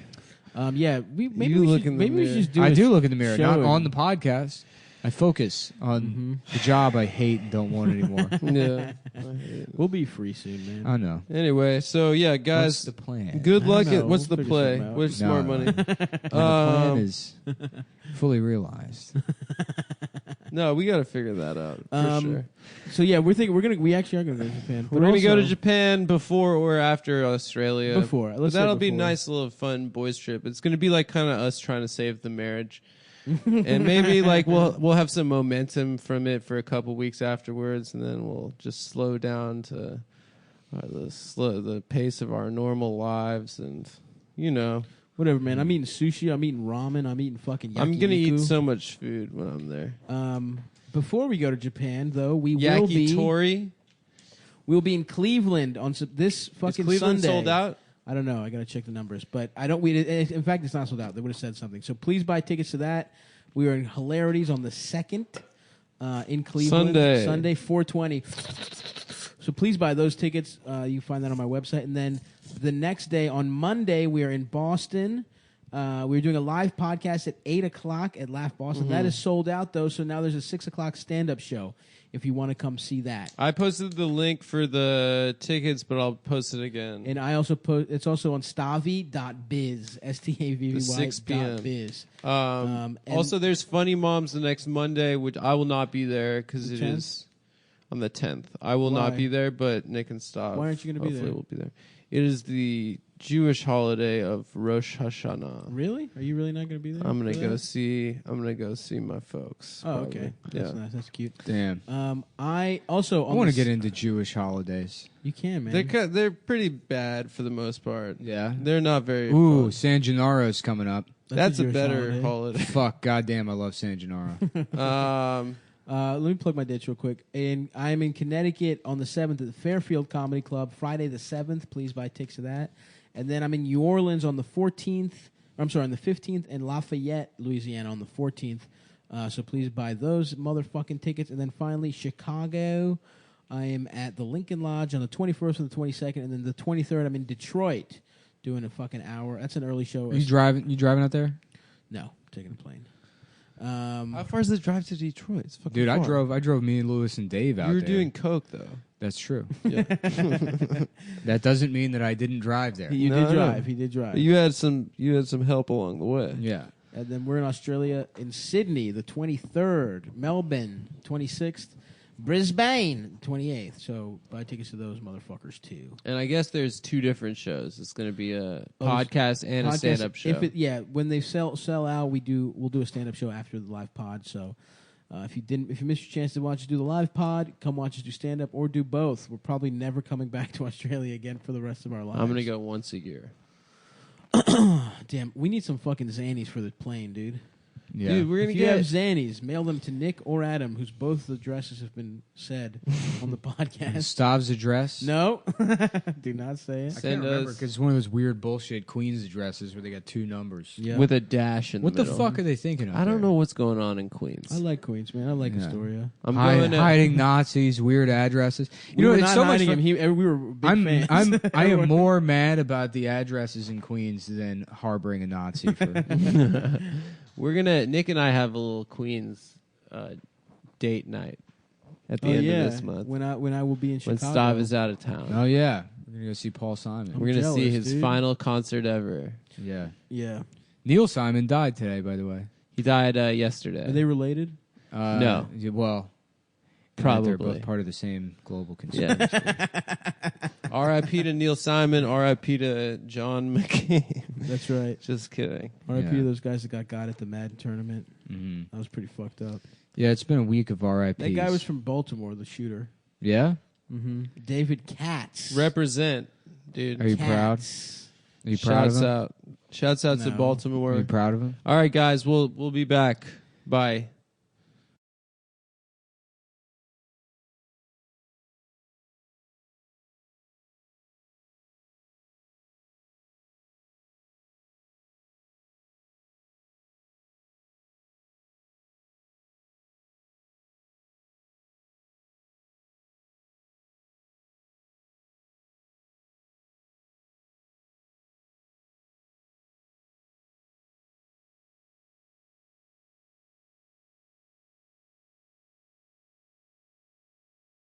Nick. Yeah, maybe You we look should, in the maybe we should mirror. just do. I a do look in the mirror, not show on the podcast. I focus on the job I hate and don't want anymore. Yeah. We'll be free soon, man. I know. Anyway, so yeah, What's guys. the plan? Good I luck. don't know. What's We'll the figure play? something out. Where's smart No. money? The plan is fully realized. No, we got to figure that out for sure. So yeah, we actually are gonna go to Japan. We're gonna go to Japan before or after Australia. Before. But Let's say that'll be a before. nice little fun boys trip. It's gonna be like kind of us trying to save the marriage, and maybe like we'll have some momentum from it for a couple weeks afterwards, and then we'll just slow down to the pace of our normal lives, and Whatever, man. I'm eating sushi. I'm eating ramen. I'm eating fucking yakiniku. I'm gonna eat so much food when I'm there. Before we go to Japan, though, we'll be in Cleveland on this fucking Is Cleveland Sunday. sold out? I don't know. I gotta check the numbers, but I don't. In fact, it's not sold out. They would have said something. So please buy tickets to that. We are in Hilarities on the 2nd in Cleveland. Sunday 4/20. So please buy those tickets. You can find that on my website. And then the next day, on Monday, we are in Boston. We're doing a live podcast at 8 o'clock at Laugh Boston. That is sold out, though, so now there's a 6 o'clock stand-up show if you want to come see that. I posted the link for the tickets, but I'll post it again. And I also it's also on stavi.biz, STAVVY. 6 p.m. .biz. And also, there's Funny Moms the next Monday, which I will not be there because The it 10th? is on the 10th. I will Why? not be there, but Nick and Stav. Why aren't you gonna be hopefully there? will be there. It is the Jewish holiday of Rosh Hashanah. Really? Are you really not going to be there? I'm gonna for go that? see my folks. Oh, probably. okay. Yeah. That's nice. That's cute. Damn. I also... I want to get into Jewish holidays. You can, man. They're pretty bad for the most part. Yeah. They're not very. Ooh, fun. San Gennaro's coming up. That's a Jewish better holiday. Fuck, goddamn, I love San Gennaro. Let me plug my dates real quick. And I'm in Connecticut on the 7th at the Fairfield Comedy Club. Friday the 7th. Please buy tickets to that. And then I'm in New Orleans on the 14th. On the 15th, and Lafayette, Louisiana on the 14th. So please buy those motherfucking tickets. And then finally, Chicago. I am at the Lincoln Lodge on the 21st and the 22nd. And then the 23rd, I'm in Detroit doing a fucking hour. That's an early show. You driving out there? No, I'm taking a plane. How far is the drive to Detroit? It's fucking Dude, I far. drove me and Lewis and Dave out You were there. doing coke though. That's true. Yeah. That doesn't mean that I didn't drive there. He No, did no. drive. He did drive. You had some help along the way. Yeah. And then we're in Australia, in Sydney, the 23rd, Melbourne, 26th, Brisbane, 28th. So buy tickets to those motherfuckers too. And I guess there's two different shows. It's going to be a podcast and a Podcast, stand-up show. When they sell out, we'll do a stand up show after the live pod. So if you missed your chance to watch us do the live pod, come watch us do stand up or do both. We're probably never coming back to Australia again for the rest of our lives. I'm going to go once a year. Damn, we need some fucking Xannies for the plane, dude. Yeah. Dude, we're going If to you have get... Xannies, mail them to Nick or Adam, whose both addresses have been said on the podcast. Stav's address? No, do not say it. I Send can't remember us- because it's one of those weird bullshit Queens addresses where they got two numbers. Yeah. With a dash in What the the middle. fuck are they thinking of? I don't there? know what's going on in Queens. I like Queens, man. I like Yeah. Astoria. I'm going to... Hiding Nazis, weird addresses. You know, were it's not so much hiding fun. him. We were big fans. I am more mad about the addresses in Queens than harboring a Nazi for. Nick and I have a little Queens date night at the end of this month. when I will be in When Chicago. Stav is out of town. Oh yeah, we're gonna go see Paul Simon. We're going to see jealous, his dude. final concert ever. Yeah, Yeah, Neil Simon died today, by the way. He died yesterday. are they related? No. Well, they're Probably. both part of the same global Yeah. conspiracy. R.I.P. to Neil Simon. R.I.P. to John McCain. That's right. Just kidding. R.I.P. Yeah. to those guys that got at the Madden tournament. hmm That was pretty fucked up. Yeah, it's been a week of RIPs. That guy was from Baltimore, the shooter. Yeah. Mm-hmm. David Katz. Represent, dude. Are you proud? Katz. Are you proud Shouts of him? out. Shouts out to No. Baltimore. Are you proud of him? All right, guys. We'll be back. Bye.